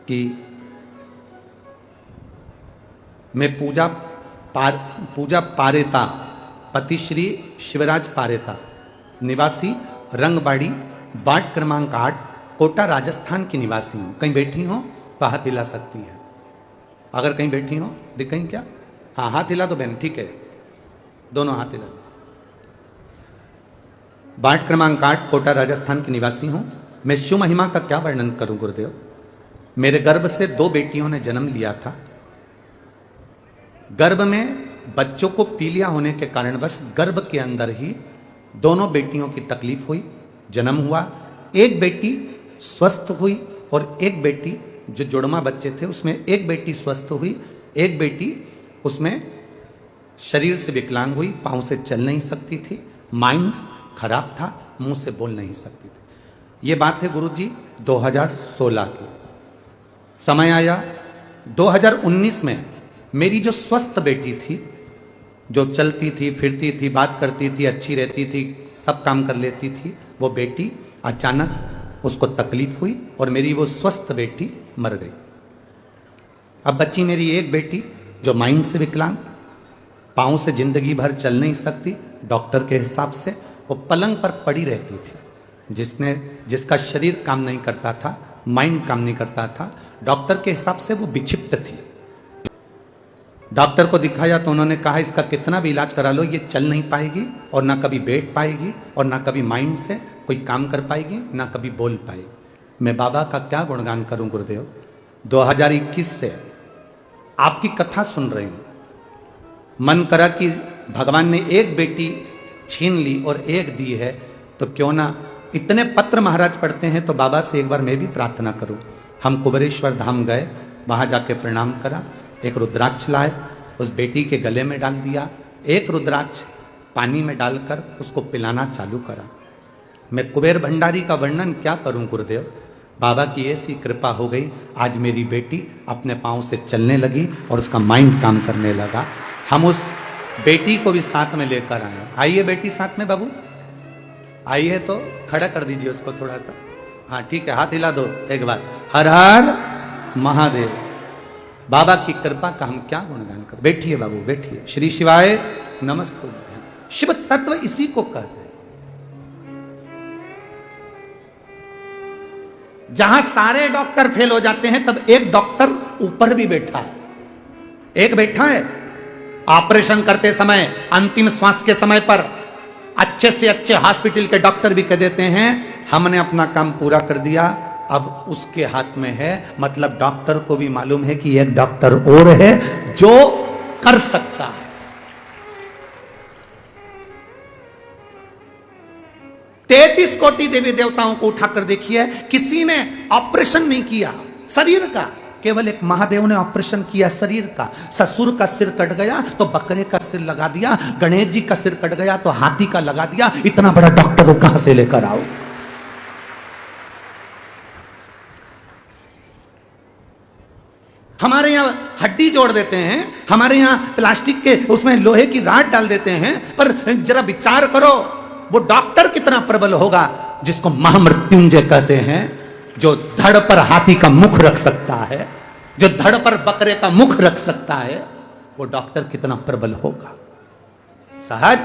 कि मैं पूजा पारेता, पति श्री शिवराज पारेता, निवासी रंगबाड़ी, वार्ड क्रमांक 8, कोटा राजस्थान की निवासी हूं। कहीं बैठी हो तो हाथ हिला सकती है। अगर कहीं बैठी हो दिख कहीं क्या? हाँ, हाथ हिला दो बहन, ठीक है, दोनों हाथ हिला दो। वार्ड क्रमांक 8, कोटा राजस्थान की निवासी हूं। मैं शिव महिमा का क्या वर्णन करूं गुरुदेव। मेरे गर्भ से 2 बेटियों ने जन्म लिया था। गर्भ में बच्चों को पीलिया होने के कारणवश गर्भ के अंदर ही दोनों बेटियों की तकलीफ हुई, जन्म हुआ। एक बेटी स्वस्थ हुई और एक बेटी, जो जुड़वा बच्चे थे उसमें एक बेटी स्वस्थ हुई, एक बेटी उसमें शरीर से विकलांग हुई, पांव से चल नहीं सकती थी, माइंड खराब था, मुंह से बोल नहीं सकती थी। ये बात है गुरुजी 2016 की। समय आया 2019 में मेरी जो स्वस्थ बेटी थी, जो चलती थी, फिरती थी, बात करती थी, अच्छी रहती थी, सब काम कर लेती थी, वो बेटी अचानक उसको तकलीफ हुई और मेरी वो स्वस्थ बेटी मर गई। अब बच्ची मेरी एक बेटी जो माइंड से विकलांग, पाँव से जिंदगी भर चल नहीं सकती, डॉक्टर के हिसाब से वो पलंग पर पड़ी रहती थी। जिसका शरीर काम नहीं करता था, माइंड काम नहीं करता था, डॉक्टर के हिसाब से वो विक्षिप्त थी। डॉक्टर को दिखाया तो उन्होंने कहा इसका कितना भी इलाज करा लो ये चल नहीं पाएगी और ना कभी बैठ पाएगी और ना कभी माइंड से कोई काम कर पाएगी, ना कभी बोल पाएगी। मैं बाबा का क्या गुणगान करूं गुरुदेव। 2021 से आपकी कथा सुन रही हूं, मन करा कि भगवान ने एक बेटी छीन ली और एक दी है तो क्यों ना इतने पत्र महाराज पढ़ते हैं तो बाबा से एक बार मैं भी प्रार्थना करूं। हम कुबेरेश्वर धाम गए, वहां जाके प्रणाम करा, एक रुद्राक्ष लाए, उस बेटी के गले में डाल दिया, एक रुद्राक्ष पानी में डालकर उसको पिलाना चालू करा। मैं कुबेर भंडारी का वर्णन क्या करूं गुरुदेव। बाबा की ऐसी कृपा हो गई, आज मेरी बेटी अपने पांव से चलने लगी और उसका माइंड काम करने लगा। हम उस बेटी को भी साथ में लेकर आए। आइए बेटी साथ में, बाबू आइए, तो खड़ा कर दीजिए उसको थोड़ा सा। हाँ ठीक है, हाथ हिला दो एक बार। हर हर महादेव। बाबा की कृपा का हम क्या गुणगान कर। बैठिए बाबू, बैठिए। श्री शिवाय नमस्ते। शिव तत्व इसी को कहते हैं। जहां सारे डॉक्टर फेल हो जाते हैं तब एक डॉक्टर ऊपर भी बैठा है। एक बैठा है ऑपरेशन करते समय, अंतिम श्वास के समय पर अच्छे से अच्छे हॉस्पिटल के डॉक्टर भी कह देते हैं हमने अपना काम पूरा कर दिया, अब उसके हाथ में है। मतलब डॉक्टर को भी मालूम है कि एक डॉक्टर और है जो कर सकता है। 33 कोटि देवी देवताओं को उठाकर देखिए, किसी ने ऑपरेशन नहीं किया शरीर का, केवल एक महादेव ने ऑपरेशन किया शरीर का। ससुर का सिर कट गया तो बकरे का सिर लगा दिया, गणेश जी का सिर कट गया तो हाथी का लगा दिया। इतना बड़ा डॉक्टर वो कहां से लेकर आओ। हमारे यहाँ हड्डी जोड़ देते हैं, हमारे यहाँ प्लास्टिक के उसमें लोहे की राड डाल देते हैं। पर जरा विचार करो, वो डॉक्टर कितना प्रबल होगा जिसको महामृत्युंजय कहते हैं, जो धड़ पर हाथी का मुख रख सकता है, जो धड़ पर बकरे का मुख रख सकता है, वो डॉक्टर कितना प्रबल होगा। सहज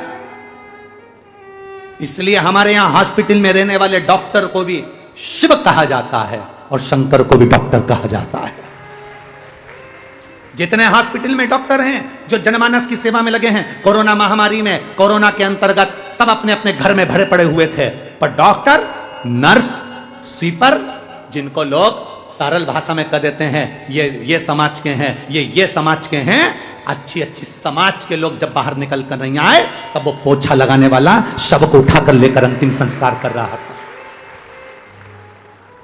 इसलिए हमारे यहां हॉस्पिटल में रहने वाले डॉक्टर को भी शिव कहा जाता है और शंकर को भी डॉक्टर कहा जाता है। जितने हॉस्पिटल में डॉक्टर हैं जो जनमानस की सेवा में लगे हैं, कोरोना महामारी में, कोरोना के अंतर्गत सब अपने अपने घर में भरे पड़े हुए थे, पर डॉक्टर, नर्स, स्वीपर, जिनको लोग सरल भाषा में कह देते हैं ये समाज के हैं, ये समाज के हैं, अच्छी अच्छी समाज के लोग जब बाहर निकल कर नहीं आए, तब वो पोछा लगाने वाला शव को उठाकर लेकर अंतिम संस्कार कर रहा था।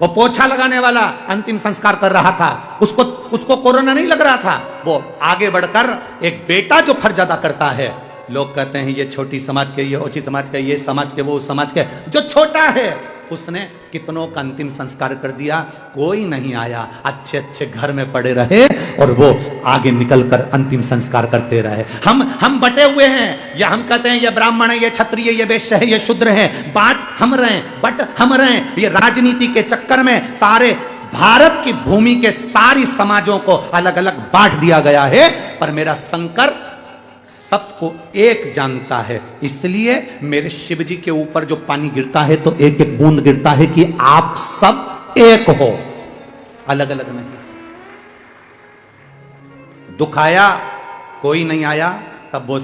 वो पोछा लगाने वाला अंतिम संस्कार कर रहा था, उसको कोरोना नहीं लग रहा था। वो आगे बढ़कर एक बेटा जो फर्ज अदा करता है, लोग कहते हैं ये छोटी समाज के, ये ऊंची समाज के, ये समाज के, वो समाज के, जो छोटा है उसने कितनों का अंतिम संस्कार कर दिया, कोई नहीं आया, अच्छे अच्छे घर में पड़े रहे और वो आगे निकलकर अंतिम संस्कार करते रहे। हम बटे हुए हैं, या हम कहते हैं ये ब्राह्मण है, ये क्षत्रिय, ये वैश्य है, ये शूद्र है, बांट हम रहे, बट हम रहे। ये राजनीति के चक्कर में सारे भारत की भूमि के सारी समाजों को अलग अलग बांट दिया गया है, पर मेरा शंकर सबको एक जानता है। इसलिए मेरे शिव जी के ऊपर जो पानी गिरता है तो एक एक बूंद गिरता है कि आप सब एक हो, अलग अलग नहीं। दुख आया, कोई नहीं आया, तब वो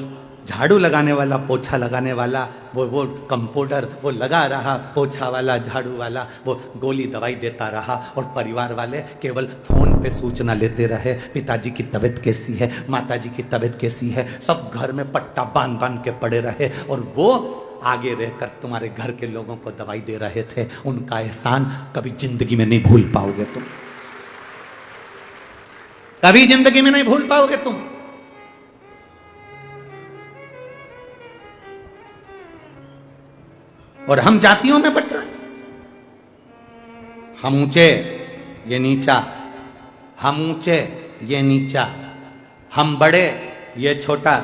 झाड़ू लगाने वाला, पोछा लगाने वाला, वो कंपाउंडर, वो लगा रहा, पोछा वाला, झाड़ू वाला, वो गोली दवाई देता रहा, और परिवार वाले केवल फोन पे सूचना लेते रहे, पिताजी की तबीयत कैसी है, माताजी की तबीयत कैसी है, सब घर में पट्टा बांध बांध के पड़े रहे, और वो आगे रहकर तुम्हारे घर के लोगों को दवाई दे रहे थे। उनका एहसान कभी जिंदगी में नहीं भूल पाओगे तुम, कभी जिंदगी में नहीं भूल पाओगे तुम। और हम जातियों में बट रहे, हम ऊंचे ये नीचा, हम ऊंचे ये नीचा, हम बड़े ये छोटा।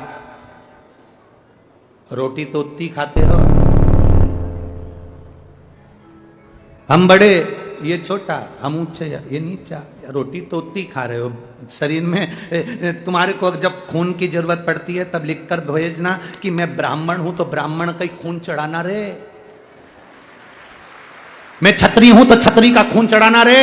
रोटी तो उतनी खाते हो, हम बड़े ये छोटा, हम ऊंचे ये नीचा। रोटी तो उतनी खा रहे हो, शरीर में तुम्हारे को जब खून की जरूरत पड़ती है तब लिखकर भेजना कि मैं ब्राह्मण हूं, तो ब्राह्मण का ही खून चढ़ाना रे। मैं क्षत्रिय हूं तो क्षत्रिय का खून चढ़ाना रे।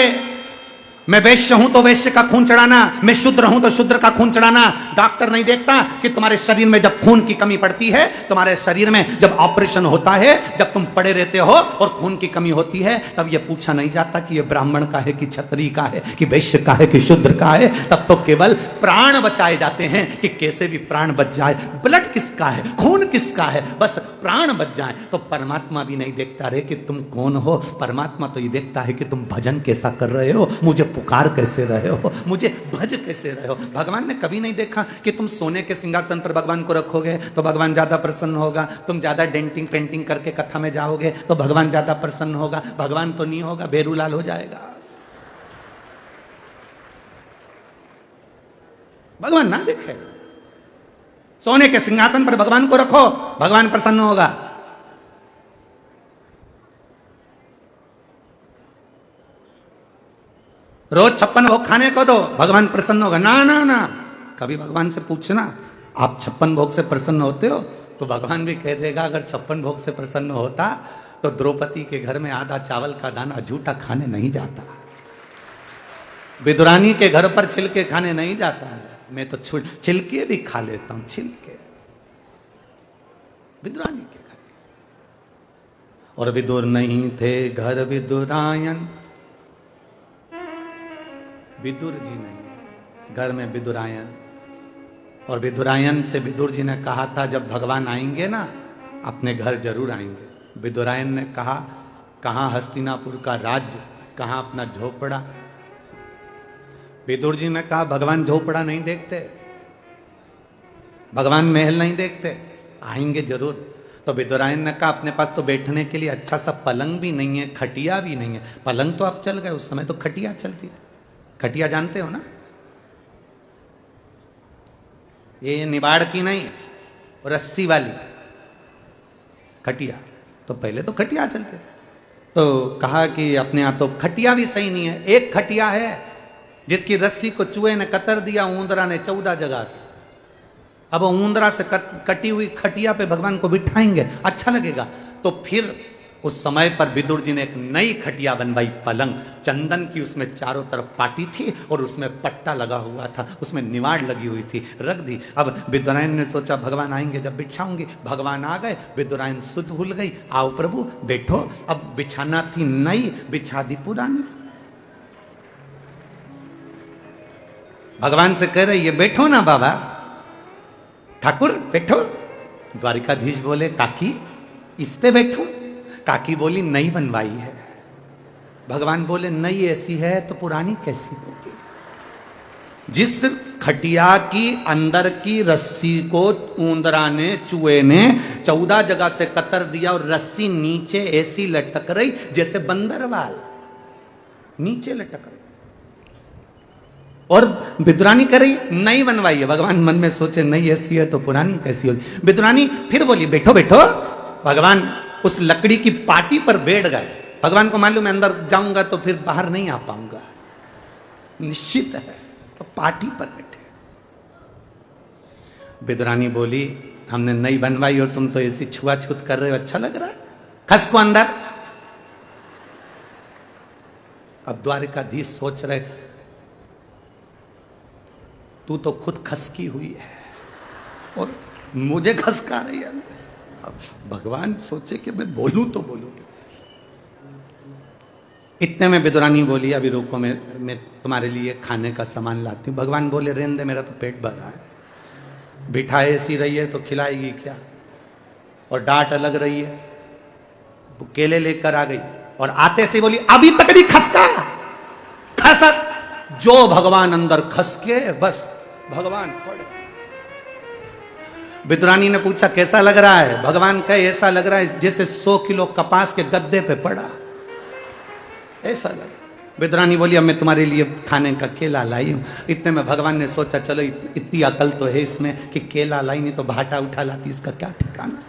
मैं वैश्य हूं तो वैश्य का खून चढ़ाना, मैं शूद्र हूं तो शूद्र का खून चढ़ाना। डॉक्टर नहीं देखता कि तुम्हारे शरीर में जब खून की कमी पड़ती है, तुम्हारे शरीर में जब ऑपरेशन होता है, जब तुम पड़े रहते हो और खून की कमी होती है, तब यह पूछा नहीं जाता कि यह ब्राह्मण का है कि क्षत्रिय का है कि वैश्य का है कि शूद्र का है। तब तो केवल प्राण बचाए जाते हैं कि कैसे भी प्राण बच जाए। ब्लड किसका है, खून किसका है, बस प्राण बच जाए। तो परमात्मा भी नहीं देखता रहे कि तुम कौन हो, परमात्मा तो ये देखता है कि तुम भजन कैसा कर रहे हो, मुझे पुकार कैसे रहे हो, मुझे भज कैसे रहे हो। भगवान ने कभी नहीं देखा कि तुम सोने के सिंहासन पर भगवान को रखोगे तो भगवान ज्यादा प्रसन्न होगा, तुम ज्यादा डेंटिंग पेंटिंग करके कथा में जाओगे तो भगवान ज्यादा प्रसन्न होगा। भगवान तो नहीं होगा, बेरूलाल हो जाएगा। भगवान ना देखे, सोने के सिंहासन पर भगवान को रखो, भगवान प्रसन्न होगा। रोज 56 भोग खाने को दो, भगवान प्रसन्न होगा। ना ना ना, कभी भगवान से पूछना आप 56 भोग से प्रसन्न होते हो, तो भगवान भी कह देगा अगर 56 भोग से प्रसन्न होता तो द्रौपदी के घर में आधा चावल का दाना झूठा खाने नहीं जाता, विदुरानी के घर पर छिलके खाने नहीं जाता। मैं तो छिलके भी खा लेता हूं, छिलके विदुरानी के घर। और विदुर नहीं थे घर विदुरायन, विदुर जी नहीं, घर में विदुरायन। और विदुरायन से विदुर जी ने कहा था जब भगवान आएंगे ना अपने घर जरूर आएंगे। विदुरायन ने कहा कहाँ हस्तिनापुर का राज्य, कहाँ अपना झोपड़ा। विदुर जी ने कहा भगवान झोपड़ा नहीं देखते, भगवान महल नहीं देखते, आएंगे जरूर। तो विदुरायन ने कहा अपने पास तो बैठने के लिए अच्छा सा पलंग भी नहीं है, खटिया भी नहीं है। पलंग तो अब चल गए, उस समय तो खटिया चलती थी। खटिया जानते हो ना, ये निबाड़ की नहीं, रस्सी वाली खटिया। तो पहले तो खटिया चलते थे, तो कहा कि अपने यहाँ तो खटिया भी सही नहीं है। एक खटिया है जिसकी रस्सी को चूहे ने कतर दिया, ऊंदरा ने 14 जगह से। अब ऊंदरा से कटी हुई खटिया पे भगवान को बिठाएंगे, अच्छा लगेगा? तो फिर उस समय पर विदुर जी ने एक नई खटिया बनवाई, पलंग, चंदन की, उसमें चारों तरफ पाटी थी और उसमें पट्टा लगा हुआ था, उसमें निवाड़ लगी हुई थी, रख दी। अब विदुरायन ने सोचा भगवान आएंगे जब बिछाऊंगी। भगवान आ गए, विदुरायन सुध भूल गई, आओ प्रभु बैठो। अब बिछाना थी नई, बिछा दी पुरानी। भगवान से कह रही है बैठो ना बाबा, ठाकुर बैठो। द्वारिकाधीश बोले काकी इस पे बैठो। काकी बोली नई बनवाई है। भगवान बोले नई ऐसी है तो पुरानी कैसी होगी? जिस खटिया की अंदर की रस्सी को ऊंदरा ने, चूहे ने 14 जगह से कतर दिया और रस्सी नीचे ऐसी लटक रही जैसे बंदरवाल नीचे लटक रही, और विदुरानी कर रही नई बनवाई है। भगवान मन में सोचे नई ऐसी है तो पुरानी कैसी होगी? विदुरानी फिर बोली बैठो बैठो। भगवान उस लकड़ी की पाटी पर बैठ गए। भगवान को मालूम है अंदर जाऊंगा तो फिर बाहर नहीं आ पाऊंगा, निश्चित है, तो पाटी पर बैठे। विदुरानी बोली हमने नई बनवाई और तुम तो ऐसी छुआछूत कर रहे हो, अच्छा लग रहा है, खस को अंदर। अब द्वारिकाधीश सोच रहे तू तो खुद खसकी हुई है और मुझे खसका रही है। अब भगवान सोचे कि मैं बोलूं तो बोलूं। इतने में विदुरानी बोली अभी रुको, मैं तुम्हारे लिए खाने का सामान लाती हूँ। भगवान बोले रहने दे, मेरा तो पेट भर रहा है। बिठाए ऐसी रही है तो खिलाएगी क्या? और डांट अलग रही है। वो केले लेकर आ गई और आते से बोली अभी तक नहीं खसका। खसक जो भगवान अंदर खसके बस भगवान पड़े। विदुरानी ने पूछा कैसा लग रहा है? भगवान कहे ऐसा लग रहा है जैसे 100 किलो कपास के गद्दे पे पड़ा, ऐसा लग। विदुरानी बोली अब मैं तुम्हारे लिए खाने का केला लाई हूं। इतने में भगवान ने सोचा चलो इतनी अकल तो है इसमें कि केला लाई, नहीं तो भाटा उठा लाती, इसका क्या ठिकाना।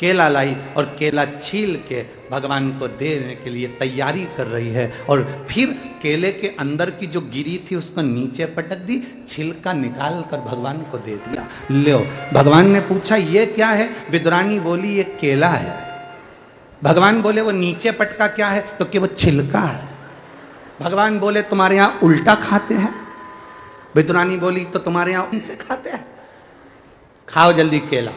केला लाई और केला छील के भगवान को देने के लिए तैयारी कर रही है। और फिर केले के अंदर की जो गिरी थी उसको नीचे पटक दी, छिलका निकाल कर भगवान को दे दिया। लो, भगवान ने पूछा ये क्या है? विदुरानी बोली ये केला है। भगवान बोले वो नीचे पटका क्या है? तो कि वो छिलका है। भगवान बोले तुम्हारे यहां उल्टा खाते हैं? विदुरानी बोली तो तुम्हारे यहां उनसे खाते हैं, खाओ जल्दी केला।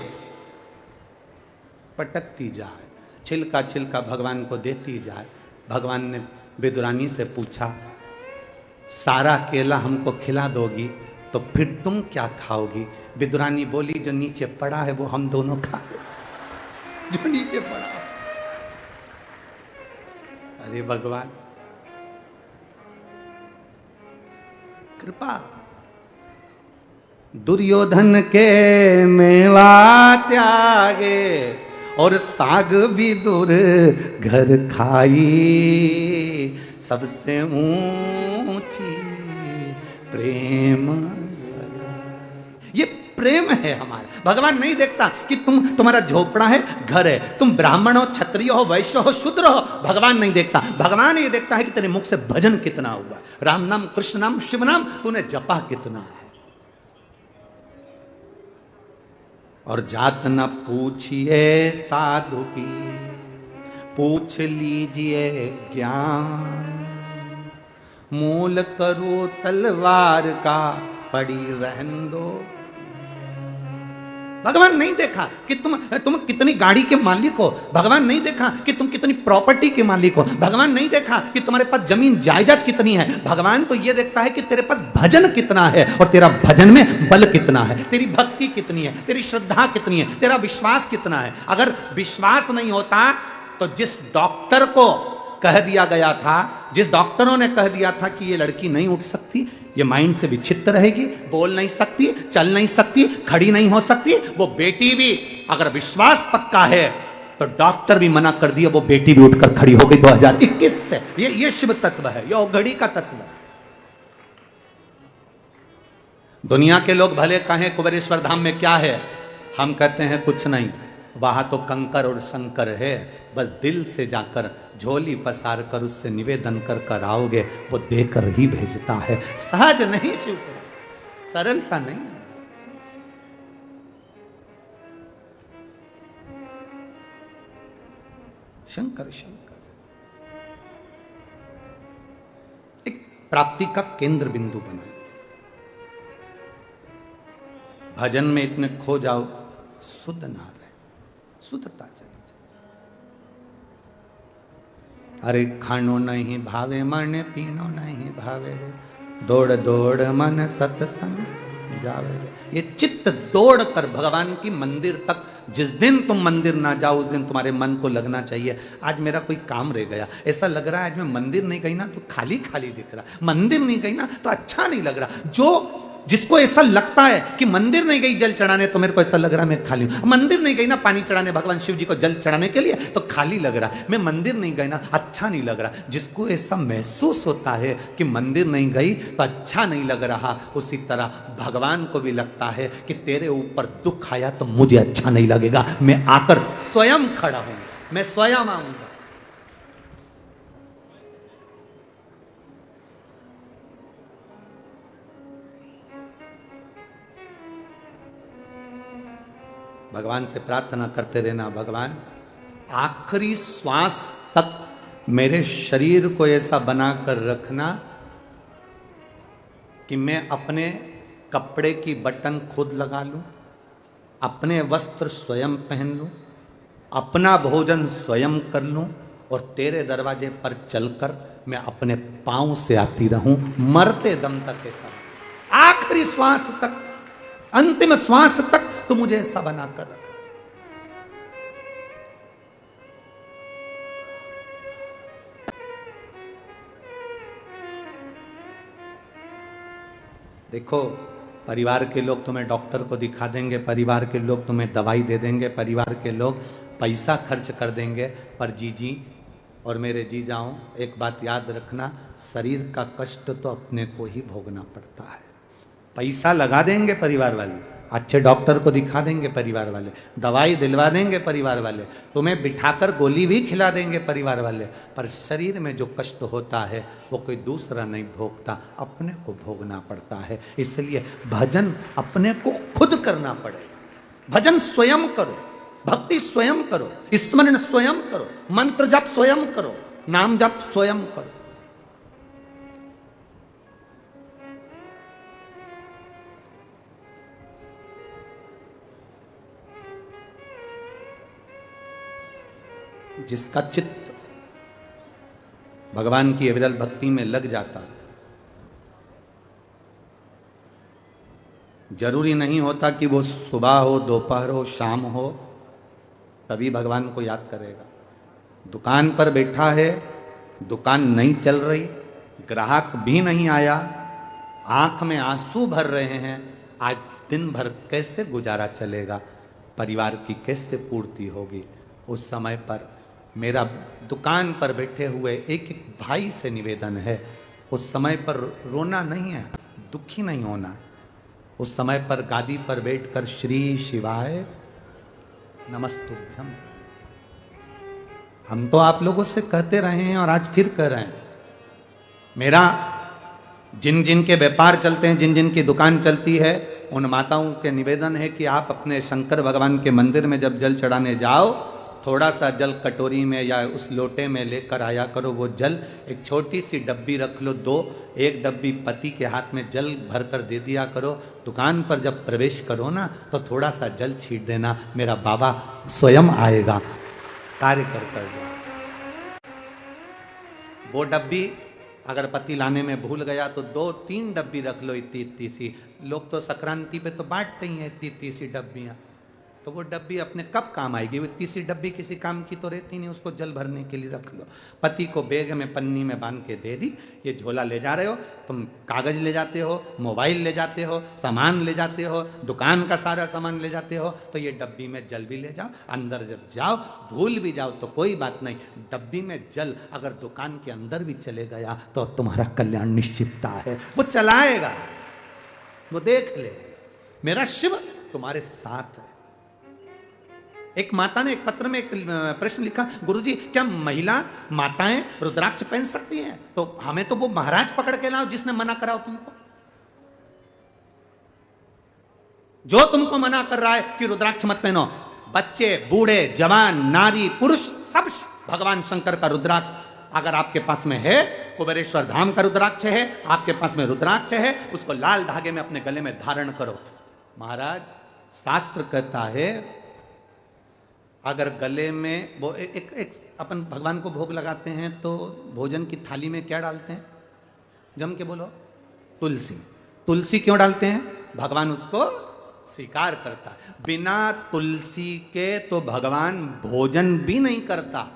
पटकती जाए, छिलका छिलका भगवान को देती जाए। भगवान ने विदुरानी से पूछा सारा केला हमको खिला दोगी तो फिर तुम क्या खाओगी? विदुरानी बोली जो नीचे पड़ा है वो हम दोनों खा ले, जो नीचे पड़ा। अरे भगवान कृपा। दुर्योधन के मेवा त्यागे और साग भी दूर घर खाई, सबसे ऊंची प्रेम सगा। ये प्रेम है हमारा। भगवान नहीं देखता कि तुम्हारा झोपड़ा है, घर है, तुम ब्राह्मण हो, क्षत्रिय हो, वैश्य हो, शूद्र हो, भगवान नहीं देखता। भगवान ये देखता है कि तेरे मुख से भजन कितना हुआ, राम नाम, कृष्ण नाम, शिव नाम तूने जपा कितना है। और जात न पूछिए साधु की, पूछ लीजिए ज्ञान। मूल करो तलवार का, पड़ी रहन दो। भगवान नहीं देखा कि तुम कितनी गाड़ी के मालिक हो। भगवान नहीं देखा कि तुम कितनी प्रॉपर्टी के मालिक हो। भगवान नहीं देखा कि तुम्हारे पास जमीन जायदाद कितनी है। भगवान तो ये देखता है कि तेरे पास भजन कितना है और तेरा भजन में बल कितना है, तेरी भक्ति कितनी है, तेरी श्रद्धा कितनी है, तेरा विश्वास कितना है। अगर विश्वास नहीं होता तो जिस डॉक्टर को कह दिया गया था, जिस डॉक्टरों ने कह दिया था कि ये लड़की नहीं उठ सकती, ये माइंड से विक्षिप्त रहेगी, बोल नहीं सकती, चल नहीं सकती, खड़ी नहीं हो सकती, वो बेटी भी अगर विश्वास पक्का है तो डॉक्टर भी मना कर दिया, वो बेटी भी उठकर खड़ी हो गई 2021 से। ये शिव तत्व है, ये घड़ी का तत्व है। दुनिया के लोग भले कहें कुबेरेश्वर धाम में क्या है, हम कहते हैं कुछ नहीं, वहां तो कंकर और शंकर है। बस दिल से जाकर झोली पसार कर उससे निवेदन कर कर आओगे, वो देकर ही भेजता है। सहज नहीं शिव, सरलता नहीं। शंकर शंकर एक प्राप्ति का केंद्र बिंदु बनाए। भजन में इतने खो जाओ, शुद्ध ना रहे, शुद्धता चली जाए। अरे खानो नहीं भावे मन, पीनो नहीं भावे रे, दौड़ दौड़ मन सत्संग जावे रे। ये चित्त दौड़ कर भगवान की मंदिर तक, जिस दिन तुम मंदिर ना जाओ उस दिन तुम्हारे मन को लगना चाहिए आज मेरा कोई काम रह गया। ऐसा लग रहा है आज मैं मंदिर नहीं गई ना तो खाली खाली दिख रहा, मंदिर नहीं गई ना तो अच्छा नहीं लग रहा। जो जिसको ऐसा लगता है कि मंदिर नहीं गई जल चढ़ाने तो मेरे को ऐसा लग रहा है मैं खाली हूं, मंदिर नहीं गई ना पानी चढ़ाने भगवान शिव जी को जल चढ़ाने के लिए तो खाली लग रहा है, मैं मंदिर नहीं गई ना अच्छा नहीं लग रहा। जिसको ऐसा महसूस होता है कि मंदिर नहीं गई तो अच्छा नहीं लग रहा, उसी तरह भगवान को भी लगता है कि तेरे ऊपर दुख आया तो मुझे अच्छा नहीं लगेगा, मैं आकर स्वयं खड़ा हूं, मैं स्वयं आऊंगा। भगवान से प्रार्थना करते रहना, भगवान आखिरी श्वास तक मेरे शरीर को ऐसा बनाकर रखना कि मैं अपने कपड़े की बटन खुद लगा लूं, अपने वस्त्र स्वयं पहन लूं, अपना भोजन स्वयं कर लूं और तेरे दरवाजे पर चलकर मैं अपने पांव से आती रहूं मरते दम तक। ऐसा आखिरी श्वास तक, अंतिम श्वास तक तो मुझे ऐसा बनाकर रख। देखो परिवार के लोग तुम्हें डॉक्टर को दिखा देंगे, परिवार के लोग तुम्हें दवाई दे देंगे, परिवार के लोग पैसा खर्च कर देंगे, पर जीजी और मेरे जीजाओं एक बात याद रखना, शरीर का कष्ट तो अपने को ही भोगना पड़ता है। पैसा लगा देंगे परिवार वाले, अच्छे डॉक्टर को दिखा देंगे परिवार वाले, दवाई दिलवा देंगे परिवार वाले, तुम्हें बिठाकर गोली भी खिला देंगे परिवार वाले, पर शरीर में जो कष्ट होता है वो कोई दूसरा नहीं भोगता, अपने को भोगना पड़ता है। इसलिए भजन अपने को खुद करना पड़ेगा। भजन स्वयं करो, भक्ति स्वयं करो, स्मरण स्वयं करो, मंत्र जप स्वयं करो, नाम जप स्वयं करो। जिसका चित्त भगवान की अविरल भक्ति में लग जाता है, जरूरी नहीं होता कि वो सुबह हो, दोपहर हो, शाम हो, तभी भगवान को याद करेगा। दुकान पर बैठा है, दुकान नहीं चल रही, ग्राहक भी नहीं आया, आंख में आंसू भर रहे हैं, आज दिन भर कैसे गुजारा चलेगा, परिवार की कैसे पूर्ति होगी। उस समय पर मेरा दुकान पर बैठे हुए एक एक भाई से निवेदन है, उस समय पर रोना नहीं है, दुखी नहीं होना। उस समय पर गादी पर बैठकर श्री शिवाय नमस्तुभ्यम, हम तो आप लोगों से कहते रहे हैं और आज फिर कह रहे हैं। मेरा जिन जिन के व्यापार चलते हैं, जिन जिन की दुकान चलती है, उन माताओं के निवेदन है कि आप अपने शंकर भगवान के मंदिर में जब जल चढ़ाने जाओ, थोड़ा सा जल कटोरी में या उस लोटे में लेकर आया करो। वो जल एक छोटी सी डब्बी रख लो, एक डब्बी पति के हाथ में जल भरकर दे दिया करो। दुकान पर जब प्रवेश करो ना तो थोड़ा सा जल छीट देना, मेरा बाबा स्वयं आएगा, कार्य कर दो। वो डब्बी अगर पति लाने में भूल गया तो 2-3 डब्बी रख लो, इतनी इतनी सी। लोग तो संक्रांति पे तो बांटते ही हैं इतनी इतनी सी डब्बियाँ, तो वो डब्बी अपने कब काम आएगी? वो तीसरी डब्बी किसी काम की तो रहती नहीं, उसको जल भरने के लिए रख लो। पति को बैग में पन्नी में बांध के दे दी, ये झोला ले जा रहे हो तुम, कागज ले जाते हो, मोबाइल ले जाते हो, सामान ले जाते हो, दुकान का सारा सामान ले जाते हो, तो ये डब्बी में जल भी ले जाओ। अंदर जब जाओ भूल भी जाओ तो कोई बात नहीं, डब्बी में जल अगर दुकान के अंदर भी चले गया तो तुम्हारा कल्याण निश्चितता है, वो चलाएगा। वो देख ले, मेरा शिव तुम्हारे साथ है। एक माता ने एक पत्र में एक प्रश्न लिखा, गुरुजी क्या महिला माताएं रुद्राक्ष पहन सकती हैं? तो हमें तो वो महाराज पकड़ के लाओ जिसने मना कराओ तुमको। जो तुमको मना कर रहा है कि रुद्राक्ष मत पहनो, बच्चे, बूढ़े, जवान, नारी, पुरुष, सब भगवान शंकर का रुद्राक्ष अगर आपके पास में है, कुबेरेश्वर धाम का रुद्राक्ष है, आपके पास में रुद्राक्ष है, उसको लाल धागे में अपने गले में धारण करो। महाराज शास्त्र कहता है अगर गले में वो एक अपन भगवान को भोग लगाते हैं तो भोजन की थाली में क्या डालते हैं? जम के बोलो, तुलसी। तुलसी क्यों डालते हैं? भगवान उसको स्वीकार करता है। बिना तुलसी के तो भगवान भोजन भी नहीं करता,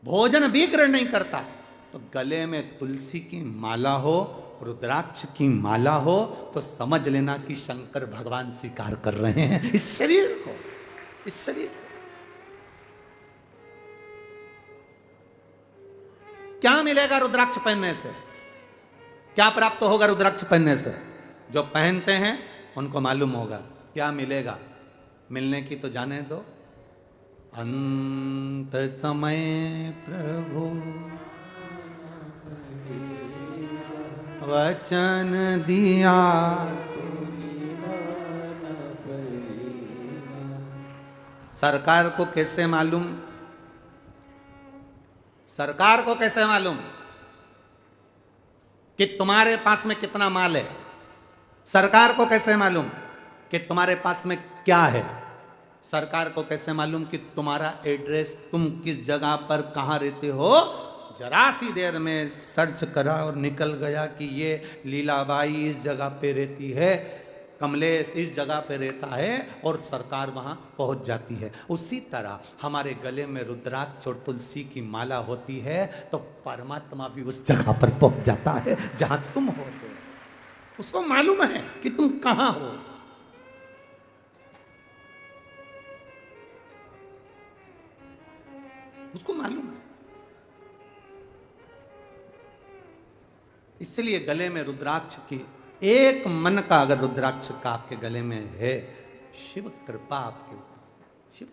भोजन भी ग्रहण नहीं करता। तो गले में तुलसी की माला हो, रुद्राक्ष की माला हो, तो समझ लेना कि शंकर भगवान स्वीकार कर रहे हैं इस शरीर को, इस शरीर को। क्या मिलेगा रुद्राक्ष पहनने से? क्या प्राप्त होगा रुद्राक्ष पहनने से? जो पहनते हैं उनको मालूम होगा क्या मिलेगा। मिलने की तो जाने दो। अंत समय प्रभु वचन दिया, सरकार को कैसे मालूम? सरकार को कैसे मालूम कि तुम्हारे पास में कितना माल है? सरकार को कैसे मालूम कि तुम्हारे पास में क्या है? सरकार को कैसे मालूम कि तुम्हारा एड्रेस, तुम किस जगह पर कहां रहते हो? जरा सी देर में सर्च करा और निकल गया कि ये लीलाबाई इस जगह पे रहती है, कमलेश इस जगह पे रहता है, और सरकार वहां पहुंच जाती है। उसी तरह हमारे गले में रुद्राक्ष और तुलसी की माला होती है तो परमात्मा भी उस जगह पर पहुंच जाता है जहां तुम होते हो। उसको मालूम है कि तुम कहां हो। उसको मालूम है। इसलिए गले में रुद्राक्ष की एक मन का अगर रुद्राक्ष का आपके गले में है, शिव कृपा आपके ऊपर। शिव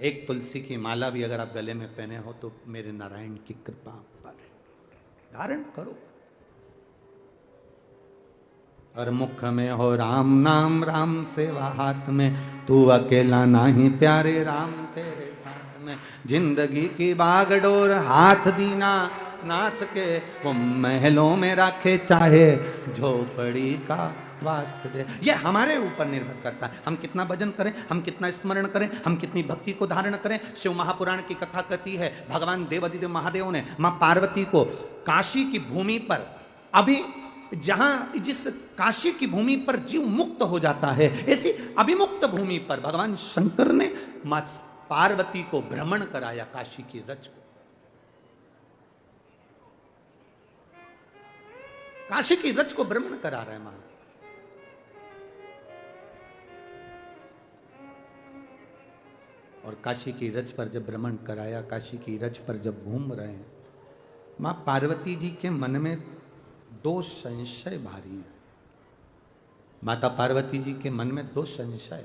एक तुलसी की माला भी अगर आप गले में पहने हो तो मेरे नारायण की कृपा आप पर है। धारण करो। और मुख में हो राम नाम, राम सेवा हाथ में, तू अकेला नहीं प्यारे राम तेरे साथ में। जिंदगी की बागडोर हाथ दीना नाथ के, वो महलों में रखे चाहे झोपड़ी का वास दे। ये हमारे ऊपर निर्भर करता है, हम कितना भजन करें, हम कितना स्मरण करें, हम कितनी भक्ति को धारण करें। शिव महापुराण की कथा कहती है भगवान देवादिदेव महादेव ने मां पार्वती को काशी की भूमि पर, अभी जहां जिस काशी की भूमि पर जीव मुक्त हो जाता है, ऐसी अभिमुक्त भूमि पर भगवान शंकर ने मां पार्वती को भ्रमण कराया काशी की रज को। काशी की रज को भ्रमण करा रहे मां। और काशी की रज पर जब भ्रमण कराया, काशी की रज पर जब घूम रहे हैं, मां पार्वती जी के मन में दो संशय भारी हैं। माता पार्वती जी के मन में दो संशय,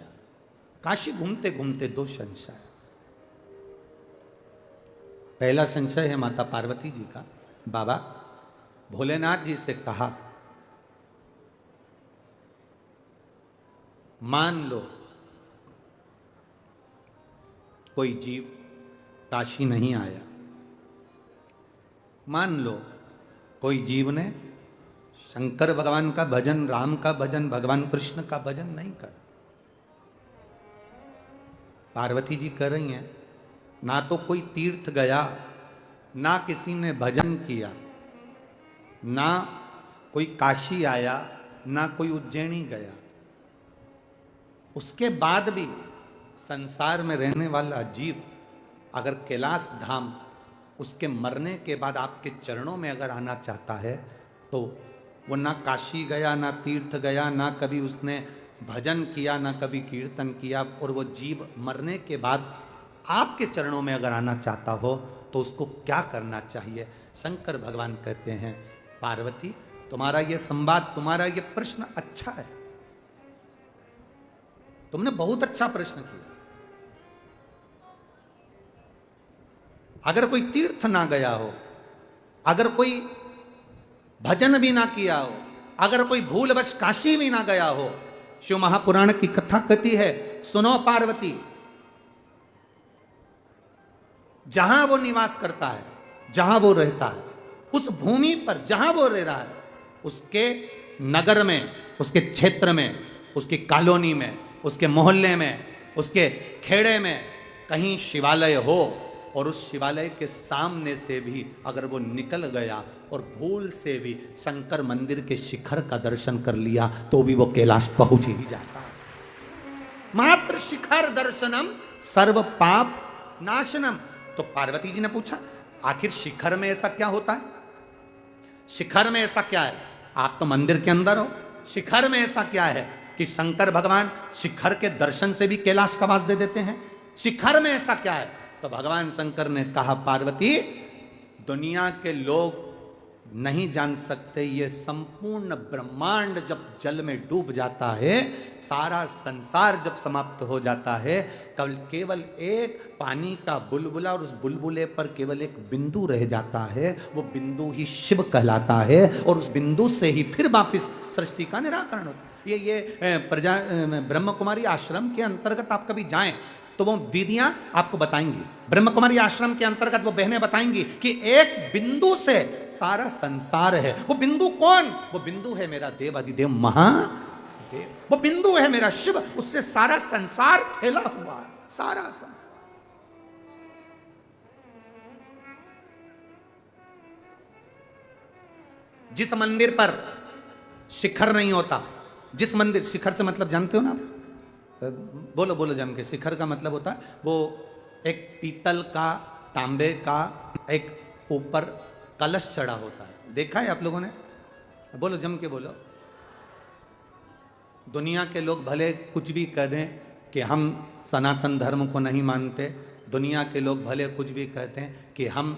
काशी घूमते घूमते दो संशय। पहला संशय है माता पार्वती जी का, बाबा भोलेनाथ जी से कहा, मान लो कोई जीव काशी नहीं आया, मान लो कोई जीव ने शंकर भगवान का भजन, राम का भजन, भगवान कृष्ण का भजन नहीं करा। पार्वती जी कह रही हैं, ना तो कोई तीर्थ गया, ना किसी ने भजन किया, ना कोई काशी आया, ना कोई उज्जैनी गया, उसके बाद भी संसार में रहने वाला जीव अगर कैलाश धाम उसके मरने के बाद आपके चरणों में अगर आना चाहता है तो वो ना काशी गया, ना तीर्थ गया, ना कभी उसने भजन किया, ना कभी कीर्तन किया, और वो जीव मरने के बाद आपके चरणों में अगर आना चाहता हो तो उसको क्या करना चाहिए? शंकर भगवान कहते हैं, पार्वती तुम्हारा ये संवाद, तुम्हारा ये प्रश्न अच्छा है, तुमने बहुत अच्छा प्रश्न किया। अगर कोई तीर्थ ना गया हो, अगर कोई भजन भी ना किया हो, अगर कोई भूलवश काशी भी ना गया हो, शिव महापुराण की कथा कहती है, सुनो पार्वती, जहां वो निवास करता है, जहां वो रहता है, उस भूमि पर जहां वो रह रहा है, उसके नगर में, उसके क्षेत्र में, उसकी कॉलोनी में, उसके मोहल्ले में, उसके खेड़े में कहीं शिवालय हो, और उस शिवालय के सामने से भी अगर वो निकल गया और भूल से भी शंकर मंदिर के शिखर का दर्शन कर लिया, तो भी वो कैलाश पहुंच ही जाता है। मात्र शिखर दर्शनम सर्व पाप नाशनम। तो पार्वती जी ने पूछा, आखिर शिखर में ऐसा क्या होता है? शिखर में ऐसा क्या है? आप तो मंदिर के अंदर हो, शिखर में ऐसा क्या है कि शंकर भगवान शिखर के दर्शन से भी कैलाश का वास दे देते हैं? शिखर में ऐसा क्या है? तो भगवान शंकर ने कहा, पार्वती, दुनिया के लोग नहीं जान सकते, ये संपूर्ण ब्रह्मांड जब जल में डूब जाता है, सारा संसार जब समाप्त हो जाता है, केवल एक पानी का बुलबुला, और उस बुलबुले पर केवल एक बिंदु रह जाता है, वो बिंदु ही शिव कहलाता है, और उस बिंदु से ही फिर वापिस सृष्टि का निराकरण होता है। ये ब्रह्म कुमारी आश्रम के अंतर्गत आप कभी जाएं तो वो दीदियां आपको बताएंगी, ब्रह्म कुमारी आश्रम के अंतर्गत वो बहनें बताएंगी कि एक बिंदु से सारा संसार है। वो बिंदु कौन? वो बिंदु है मेरा देव अधिदेव महादेव, वो बिंदु है मेरा शिव, उससे सारा संसार फैला हुआ है, सारा संसार। जिस मंदिर पर शिखर नहीं होता, जिस मंदिर, शिखर से मतलब जानते हो ना आप? बोलो बोलो जम के। शिखर का मतलब होता है वो एक पीतल का, तांबे का एक ऊपर कलश चढ़ा होता है, देखा है आप लोगों ने? बोलो जम के बोलो। दुनिया के लोग भले कुछ भी कह दें कि हम सनातन धर्म को नहीं मानते, दुनिया के लोग भले कुछ भी कहते हैं कि हम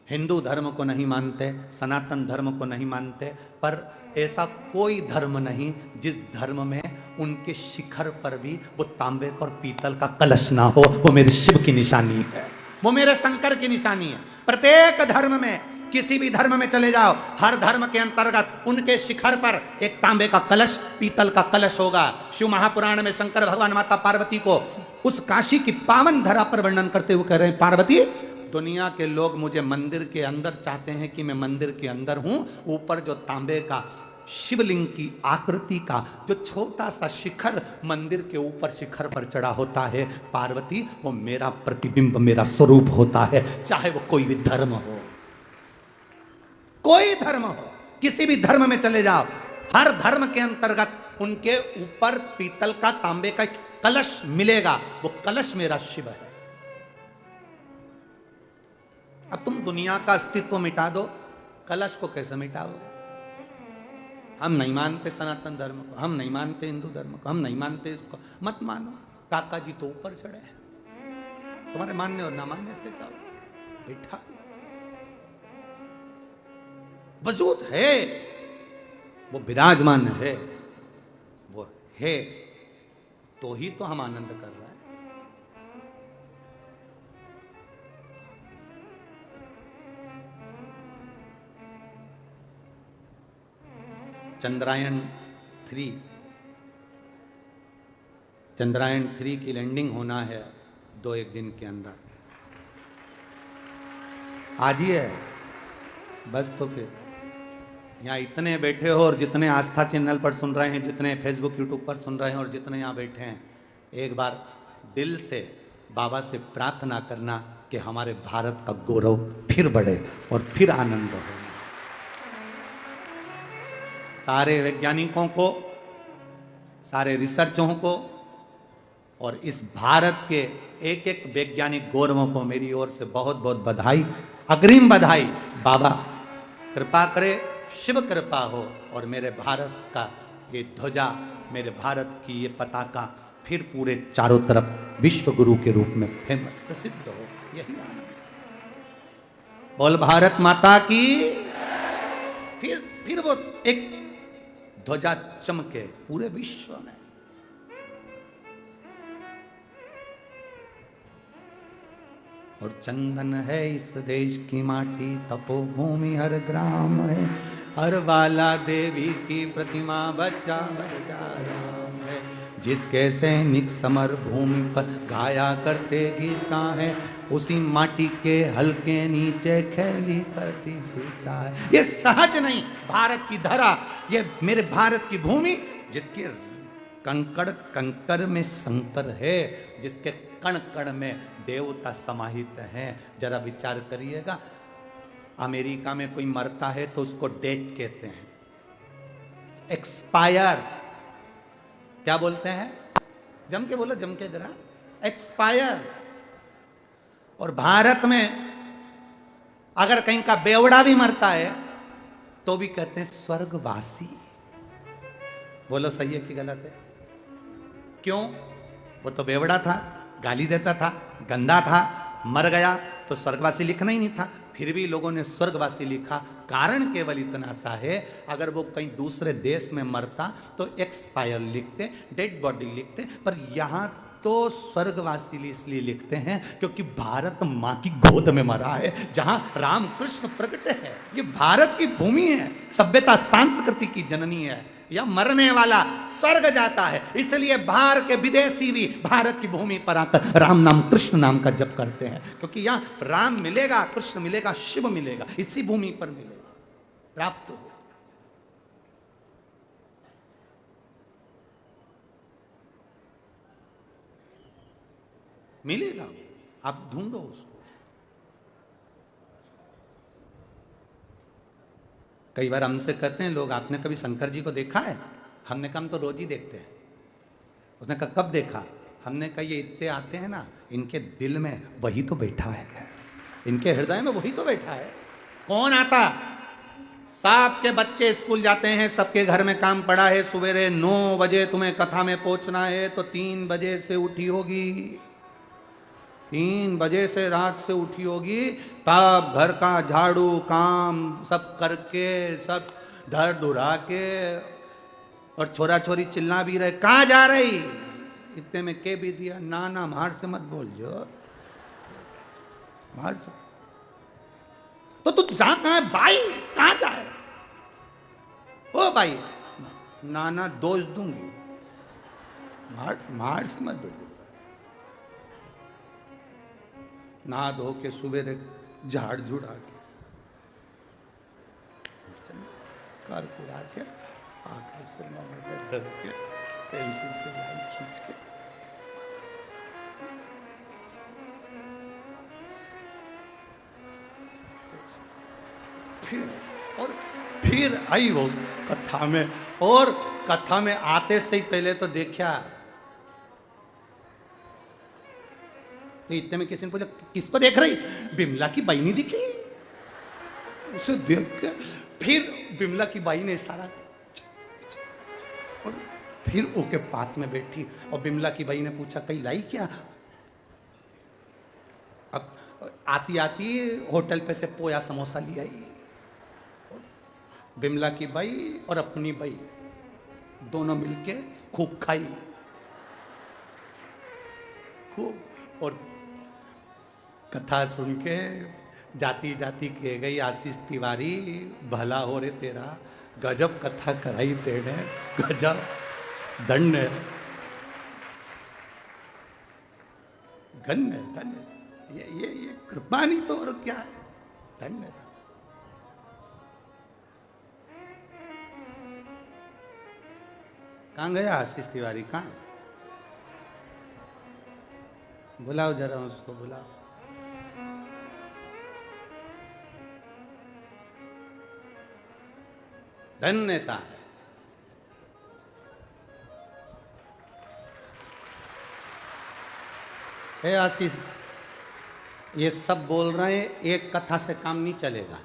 हिंदू धर्म को नहीं मानते, सनातन धर्म को नहीं मानते, पर ऐसा कोई धर्म नहीं जिस धर्म में उनके शिखर पर भी वो तांबे और पीतल का कलश ना हो। वो मेरे शिव की निशानी है, वो मेरे शंकर की निशानी है। प्रत्येक धर्म में, किसी भी धर्म में चले जाओ, हर धर्म के अंतर्गत उनके शिखर पर एक तांबे का कलश, पीतल का कलश होगा। शिव महापुराण में शंकर भगवान माता पार्वती को उस काशी की पावन धरा पर वर्णन करते हुए कह रहे हैं, पार्वती, दुनिया के लोग मुझे मंदिर के अंदर चाहते हैं कि मैं मंदिर के अंदर हूं, ऊपर जो तांबे का शिवलिंग की आकृति का जो छोटा सा शिखर मंदिर के ऊपर शिखर पर चढ़ा होता है, पार्वती, वो मेरा प्रतिबिंब, मेरा स्वरूप होता है। चाहे वो कोई भी धर्म हो, कोई धर्म हो, किसी भी धर्म में चले जाओ, हर धर्म के अंतर्गत उनके ऊपर पीतल का, तांबे का कलश मिलेगा, वो कलश मेरा शिव है। अब तुम दुनिया का अस्तित्व मिटा दो, कलश को कैसे मिटाओगे? हम नहीं मानते सनातन धर्म को, हम नहीं मानते हिंदू धर्म को, हम नहीं मानते इसको, मत मानो। काका जी तो ऊपर चढ़े हैं, तुम्हारे मानने और ना मानने से क्या बैठा वजूद है, वो विराजमान है, वो है, तो ही तो हम आनंद कर रहे हैं। चंद्रायन 3 की लैंडिंग होना है 2-1 दिन के अंदर। आज ही है बस। तो फिर यहाँ इतने बैठे हो, और जितने आस्था चैनल पर सुन रहे हैं, जितने फेसबुक यूट्यूब पर सुन रहे हैं, और जितने यहाँ बैठे हैं, एक बार दिल से बाबा से प्रार्थना करना कि हमारे भारत का गौरव फिर बढ़े और फिर आनंद हो। सारे वैज्ञानिकों को, सारे रिसर्चों को, और इस भारत के एक एक वैज्ञानिक गौरवों को मेरी ओर से बहुत बहुत बधाई, अग्रिम बधाई। बाबा कृपा करे, शिव कृपा हो, और मेरे भारत का ये ध्वजा, मेरे भारत की ये पताका फिर पूरे चारों तरफ विश्व गुरु के रूप में फेमस, प्रसिद्ध हो। यही आनंद। बोल भारत माता की। फिर वो एक ध्वजा चमके पूरे विश्व में। और चंदन है इस देश की माटी, तपोभूमि हर ग्राम है, हर बाला देवी की प्रतिमा बच्चा बच्चा राम है। जिसके सैनिक समर भूमि पर गाया करते गीता है, उसी माटी के हल्के नीचे खेली करती सीता है। ये सहज नहीं, भारत की धरा, ये मेरे भारत की भूमि, जिसके कंकड़ कंकड़ में शंकर है, जिसके कण कण में देवता समाहित हैं। जरा विचार करिएगा, अमेरिका में कोई मरता है तो उसको डेट कहते हैं, एक्सपायर। क्या बोलते हैं? जम के बोलो, जम के जरा, एक्सपायर। और भारत में अगर कहीं का बेवड़ा भी मरता है तो भी कहते हैं स्वर्गवासी। बोलो सही है कि गलत है? क्यों? वो तो बेवड़ा था, गाली देता था, गंदा था, मर गया तो स्वर्गवासी लिखना ही नहीं था, फिर भी लोगों ने स्वर्गवासी लिखा। कारण केवल इतना सा है, अगर वो कहीं दूसरे देश में मरता तो एक्सपायर लिखते, डेड बॉडी लिखते, पर यहां तो स्वर्गवासी इसलिए लिखते हैं क्योंकि भारत मां की गोद में मरा है, जहां राम कृष्ण प्रकट है। ये भारत की भूमि है, सभ्यता संस्कृति की जननी है। या मरने वाला स्वर्ग जाता है, इसलिए बाहर के विदेशी भी भारत की भूमि पर आकर राम नाम कृष्ण नाम का जप करते हैं, क्योंकि यहां राम मिलेगा, कृष्ण मिलेगा, शिव मिलेगा, इसी भूमि पर मिलेगा, प्राप्त हो। मिलेगा, आप ढूंढो उसको। कई बार हमसे कहते हैं लोग, आपने कभी शंकर जी को देखा है? हमने कहा हम तो रोज ही देखते हैं। उसने कहा कब देखा? हमने कहा ये इतने आते हैं ना, इनके दिल में वही तो बैठा है, इनके हृदय में वही तो बैठा है। कौन आता? सबके बच्चे स्कूल जाते हैं, सबके घर में काम पड़ा है, सवेरे 9 बजे तुम्हें कथा में पहुंचना है तो 3 बजे से उठी होगी, 3 बजे से रात से उठी होगी, तब घर का झाड़ू काम सब करके, सब धर धुरा के, और छोरा छोरी चिल्ला भी रहे, कहाँ जा रही? इतने में के भी दिया, ना ना मार से मत बोल जो, मार से तो तू जा कहाँ है भाई? कहाँ जाए? ओ भाई, ना ना दोष दूंगी, मार से मत बोल। नहा धो के सुबह झाड़ झुड़ा के कर कुड़ा के आंखें से धर के पेंसिल से लाइन खींच के फिर आई वो कथा में। और कथा में आते से ही पहले तो देखा, तो इतने में किसी ने पूछा किसको देख रही? बिमला की बाई नहीं दिखी? उसे देख के फिर बिमला की बाई ने इशारा और फिर ओके पास में बैठी, और बिमला की बाई ने पूछा कहीं लाई क्या? अब आती आती होटल पे से पोया समोसा ले आई। बिमला की बाई और अपनी बाई दोनों मिलके खूब खाई, खूब। और कथा सुन के जाती जाती कह गई, आशीष तिवारी भला हो रे तेरा, गजब कथा कराई तेने, गजब, धन्य धन्य धन्य, ये कृपा नहीं तो और क्या है, धन्य। कहाँ गया आशीष तिवारी? कहाँ? बुलाओ जरा उसको, बुलाओ। धन्यता है। हे आशीष, ये सब बोल रहे हैं, एक कथा से काम नहीं चलेगा।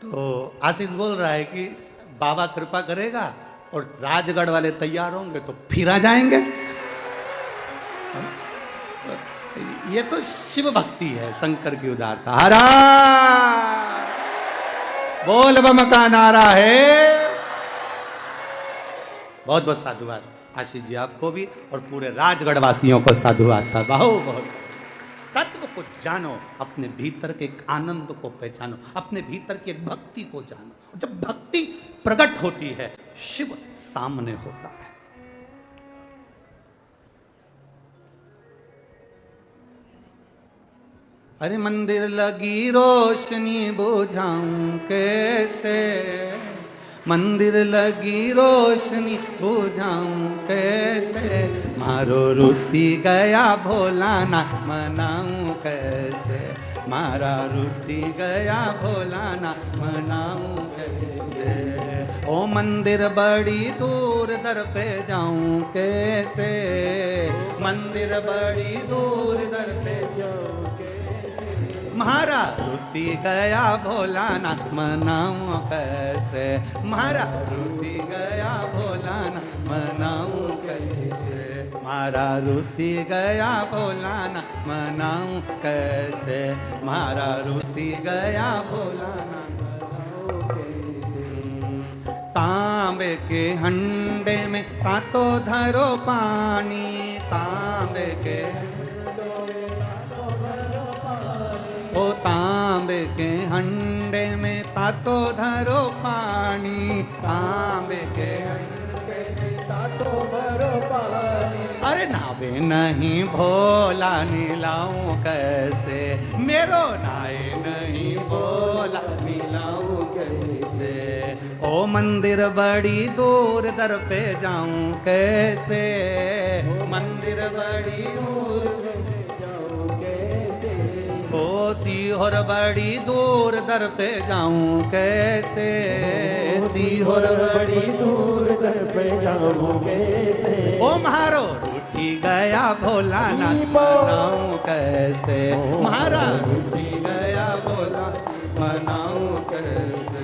तो आशीष बोल रहा है कि बाबा कृपा करेगा और राजगढ़ वाले तैयार होंगे तो फिर आ जाएंगे। ये तो शिव भक्ति है, शंकर की उदारता। हरा बोल बम का नारा है। बहुत बहुत साधुवाद आशीष जी आपको भी और पूरे राजगढ़ वासियों को साधुवाद था। बहुत तत्व को जानो, अपने भीतर के एक आनंद को पहचानो, अपने भीतर की एक भक्ति को जानो। जब भक्ति प्रकट होती है, शिव सामने होता है। अरे मंदिर लगी रोशनी बुझाऊं कैसे, मंदिर लगी रोशनी बुझाऊं कैसे, मारो रुसी गया भोलाना मनाऊं कैसे, मारा रुसी गया भोलाना मनाऊं कैसे। ओ मंदिर बड़ी दूर दर पे जाऊं कैसे, मंदिर बड़ी दूर दर पे जाऊं, म्हारा रुसी गया भोलाना मनाऊं कैसे, म्हारा रुसी गया भोलाना मनाऊं कैसे, म्हारा रुसी गया भोलाना मनाऊं कैसे, म्हारा रुसी गया भोलाना मनाऊं कैसे। तांबे के हंडे में कातो धरो पानी, तांबे के ओ तांबे के हंडे में तातो धरो पानी, तांबे के हंडे में तातो भरो पानी। अरे नावे नहीं भोला नीलाऊं कैसे, मेरो नाए नहीं भोला नीलाऊं कैसे। ओ मंदिर बड़ी दूर दर पे जाऊं कैसे, मंदिर बड़ी दूर ओ सीहोर बड़ी दूर दर पे जाऊं कैसे, सीहोर बड़ी दूर दर पे जाऊं कैसे। ओ म्हारो रूठी गया भोलाना मनाऊं कैसे, म्हारा रूठी गया भोला मनाऊं कैसे।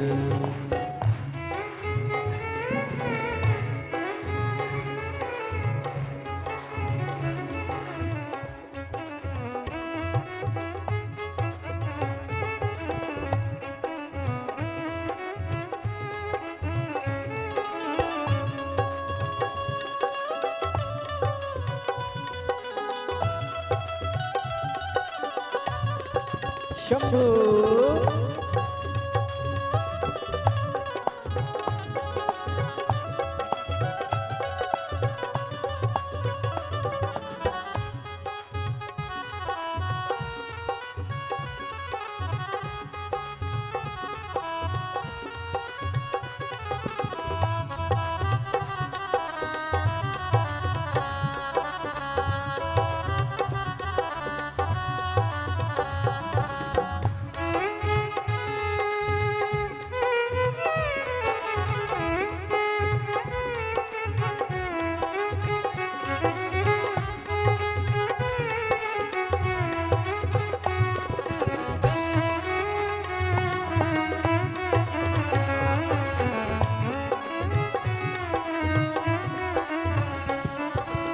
शंभू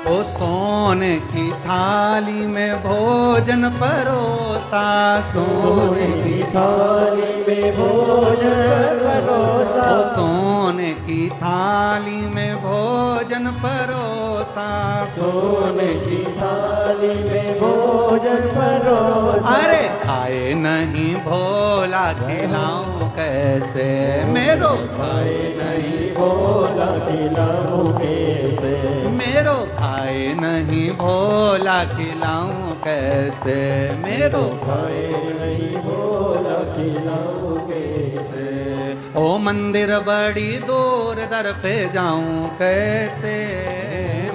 ओ सोने की थाली में भोजन परोसा, सोने की थाली में भोजन परोसा, ओ सोने की थाली में भोजन परोसा, सोने की थाली में भोजन परोसा। अरे खाए नहीं भोला खिलाऊं कैसे, मेरो खाए नहीं भोला खिलाऊं कैसे, मेरो खाए नहीं भोला खिलाऊं कैसे, मेरो खाए नहीं भोला खिलाऊं कैसे। ओ मंदिर बड़ी दूर दर पे जाऊं कैसे,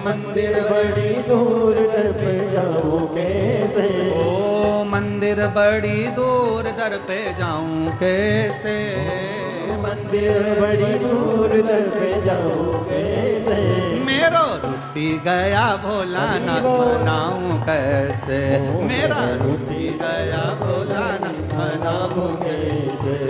मंदिर बड़ी दूर दर पे जाऊं कैसे, ओ मंदिर बड़ी दूर दर पे जाऊं कैसे, मंदिर बड़ी दूर दर पे जाऊं कैसे। मेरो रुसी गया भोलाना मनाऊं कैसे, मेरा रुसी गया भोलाना मनाऊं कैसे।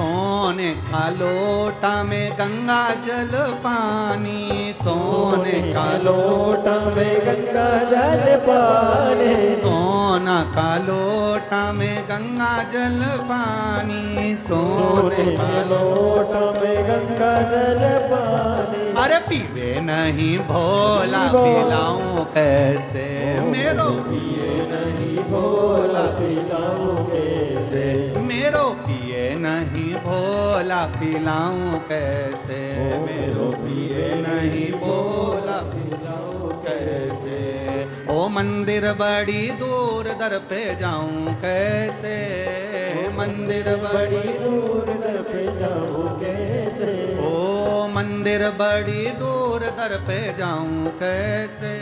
सोने का लोटा में गंगा जल पानी, सोने का लोटा में गंगा जल पानी, सोना का लोटा में गंगा जल पानी, सोने का लोटा में गंगा जल पानी। अरे पीवे नहीं भोला पिलाऊं कैसे, मेरो पिए नहीं भोला पिलाऊं कैसे, मेरो पिए नहीं भोला पिलाऊं कैसे, मेरो पिए नहीं भोला पिलाऊं कैसे। ओ मंदिर बड़ी दूर दर पे जाऊं कैसे, मंदिर बड़ी दूर दर पे जाऊं कैसे, ओ मंदिर बड़ी दूर दर पे जाऊं कैसे,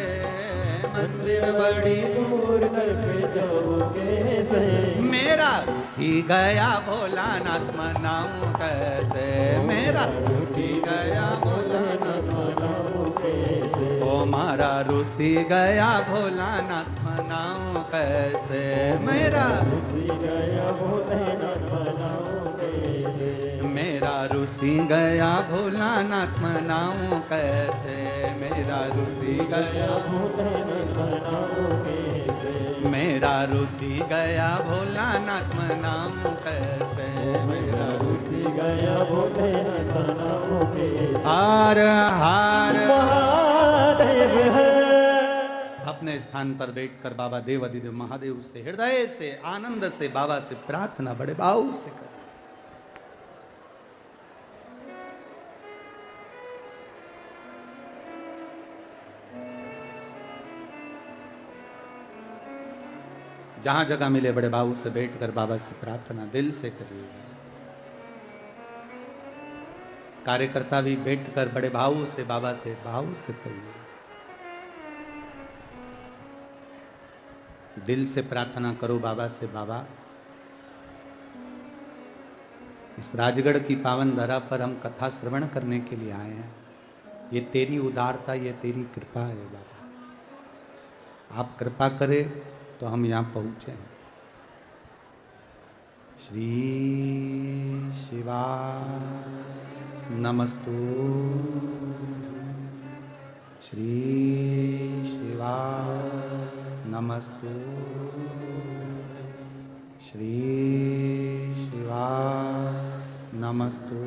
मंदिर बड़ी दूर दर पे जाऊं कैसे। मेरा ही गया भोलानाथ मनाऊं कैसे, मेरा रुसी गया भोलानाथ मनाऊं कैसे, ओ मारा रुसी गया भोलानाथ मनाऊं कैसे, मेरा रुसी गया भोलेनाथ मनाऊं कैसे, मेरा रुसी गया भोलानाथ मनाऊं कैसे, मेरा रुसी गया भोलेनाथ मनाऊं कैसे, मेरा रुसी गया भोलानाथ मनाऊं कैसे, मेरा रुसी गया भोलेनाथ मनाऊं कैसे। हार हार महादेव है। अपने स्थान पर बैठकर बाबा देव अधिदेव महादेव से हृदय से आनंद से बाबा से प्रार्थना बड़े भाव से कर। जहां जगह मिले बड़े भाव से बैठकर बाबा से प्रार्थना दिल से करिए। कार्यकर्ता भी बैठकर बड़े भाव से बाबा से भाव से करिए। दिल से प्रार्थना करो बाबा से, बाबा इस राजगढ़ की पावन धरा पर हम कथा श्रवण करने के लिए आए हैं। ये तेरी उदारता, ये तेरी कृपा है बाबा। आप कृपा करें तो हम यहाँ पहुँचे। श्री शिवा नमस्तु, श्री शिवा नमस्तु, श्री शिवा नमस्तु,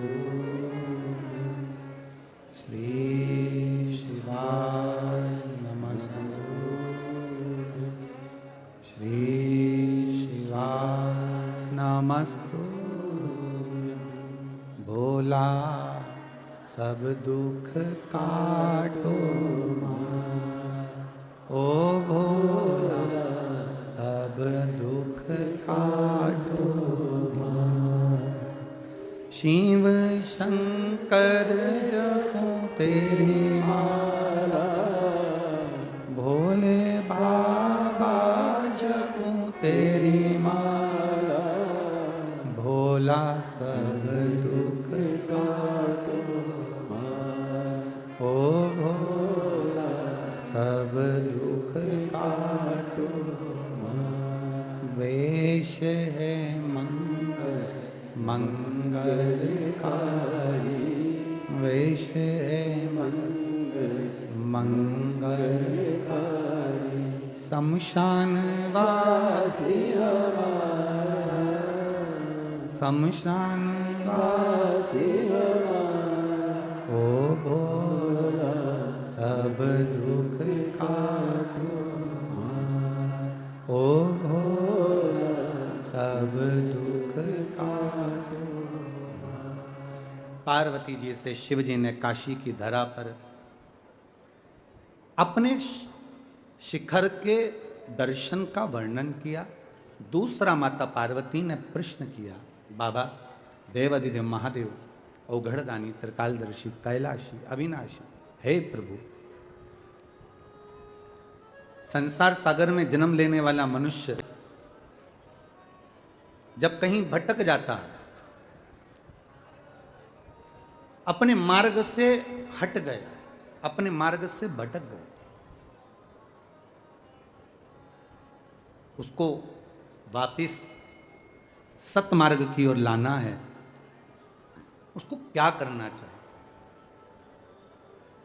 श्री शिवा नमस्तु, श्री शिवा नमस्तु। भोला सब दुख काटो ओ भोला सब दुख काटो। शिव शंकर जपो तेरी माला, भोले बाबा जपो तेरी माला। भोला सब दुख काटो ओ भोला सब दुख काटो। वेश है मंगल मंगलकारी, वेश है मंगल मंगलकारी। शमशान वासी हमारा, शमशान वासी ओ भोला सब दुख काटो ओ भोला सब दुख काटो। पार्वती जी से शिव जी ने काशी की धरा पर अपने शिखर के दर्शन का वर्णन किया। दूसरा माता पार्वती ने प्रश्न किया, बाबा देवाधिदेव महादेव, औघड़दानी, त्रिकालदर्शी, कैलाशी, अविनाशी, हे प्रभु, संसार सागर में जन्म लेने वाला मनुष्य जब कहीं भटक जाता है, अपने मार्ग से हट गए, अपने मार्ग से भटक गए, उसको वापिस सतमार्ग की ओर लाना है उसको क्या करना चाहिए?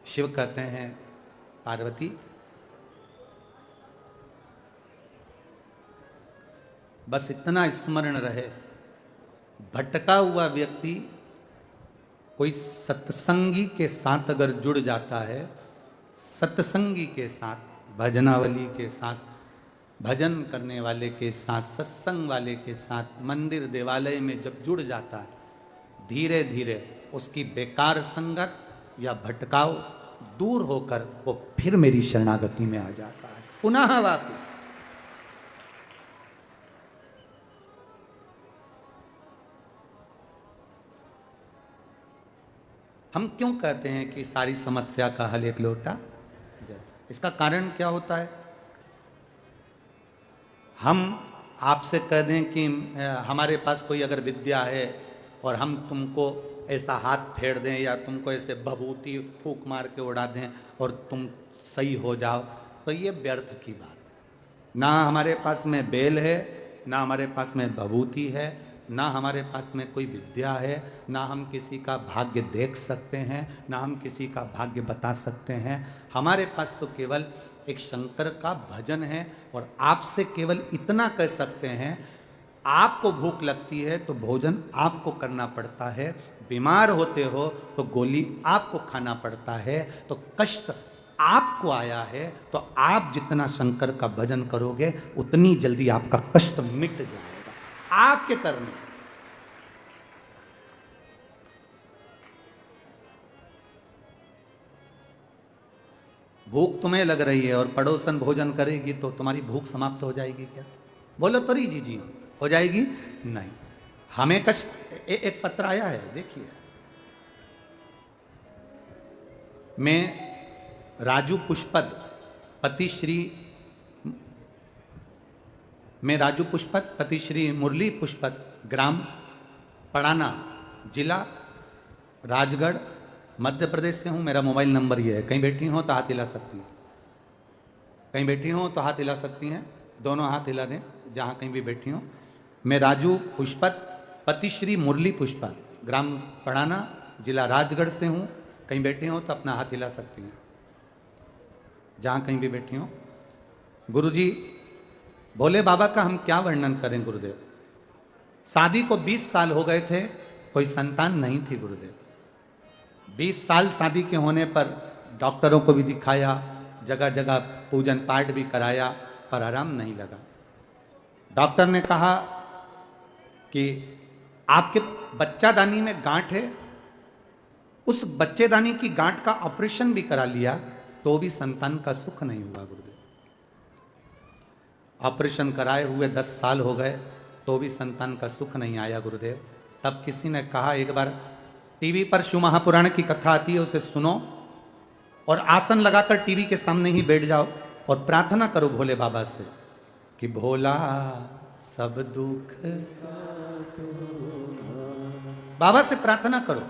शिव कहते हैं, पार्वती बस इतना स्मरण रहे, भटका हुआ व्यक्ति कोई सत्संगी के साथ अगर जुड़ जाता है, सत्संगी के साथ, भजनावली के साथ, भजन करने वाले के साथ, सत्संग वाले के साथ, मंदिर देवालय में जब जुड़ जाता है, धीरे धीरे उसकी बेकार संगत या भटकाव दूर होकर वो फिर मेरी शरणागति में आ जाता है, पुनः वापस। हम क्यों कहते हैं कि सारी समस्या का हल एक लोटा जल? इसका कारण क्या होता है? हम आपसे कह दें कि हमारे पास कोई अगर विद्या है और हम तुमको ऐसा हाथ फेर दें या तुमको ऐसे भभूति फूंक मार के उड़ा दें और तुम सही हो जाओ, तो ये व्यर्थ की बात है। ना हमारे पास में बेल है, ना हमारे पास में भभूति है, ना हमारे पास में कोई विद्या है, ना हम किसी का भाग्य देख सकते हैं, ना हम किसी का भाग्य बता सकते हैं। हमारे पास तो केवल एक शंकर का भजन है। और आपसे केवल इतना कह सकते हैं, आपको भूख लगती है तो भोजन आपको करना पड़ता है, बीमार होते हो तो गोली आपको खाना पड़ता है, तो कष्ट आपको आया है तो आप जितना शंकर का भजन करोगे उतनी जल्दी आपका कष्ट मिट जाएगा आपके करने से। भूख तुम्हें लग रही है और पड़ोसन भोजन करेगी तो तुम्हारी भूख समाप्त हो जाएगी क्या? बोलो तो री जी हो जाएगी? नहीं। हमें कष्ट एक पत्र आया है, देखिए। मैं राजू पुष्पत पतिश्री मुरली पुष्पत, ग्राम पड़ाना, जिला राजगढ़, मध्य प्रदेश से हूँ। मेरा मोबाइल नंबर ये है। कहीं बैठी हो तो हाथ हिला सकती हैं, कहीं बैठी हो तो हाथ हिला सकती हैं, दोनों हाथ हिला दें जहाँ कहीं भी बैठी हो। मैं राजू पुष्पत पतिश्री मुरली पुष्पत, ग्राम पड़ाना, जिला राजगढ़ से हूँ। कहीं बैठी हो तो अपना हाथ हिला सकती हैं जहाँ कहीं भी बैठी हो। गुरुजी, भोले बाबा का हम क्या वर्णन करें गुरुदेव। शादी को 20 साल हो गए थे, कोई संतान नहीं थी गुरुदेव। 20 साल शादी के होने पर डॉक्टरों को भी दिखाया, जगह जगह पूजन पाठ भी कराया, पर आराम नहीं लगा। डॉक्टर ने कहा कि आपके बच्चादानी में गांठ है। उस बच्चेदानी की गांठ का ऑपरेशन भी करा लिया तो भी संतान का सुख नहीं हुआ गुरुदेव। ऑपरेशन कराए हुए 10 साल हो गए तो भी संतान का सुख नहीं आया गुरुदेव। तब किसी ने कहा, एक बार टीवी पर शिव महापुराण की कथा आती है, उसे सुनो और आसन लगाकर टीवी के सामने ही बैठ जाओ और प्रार्थना करो भोले बाबा से कि भोला सब दुख। बाबा से प्रार्थना करो।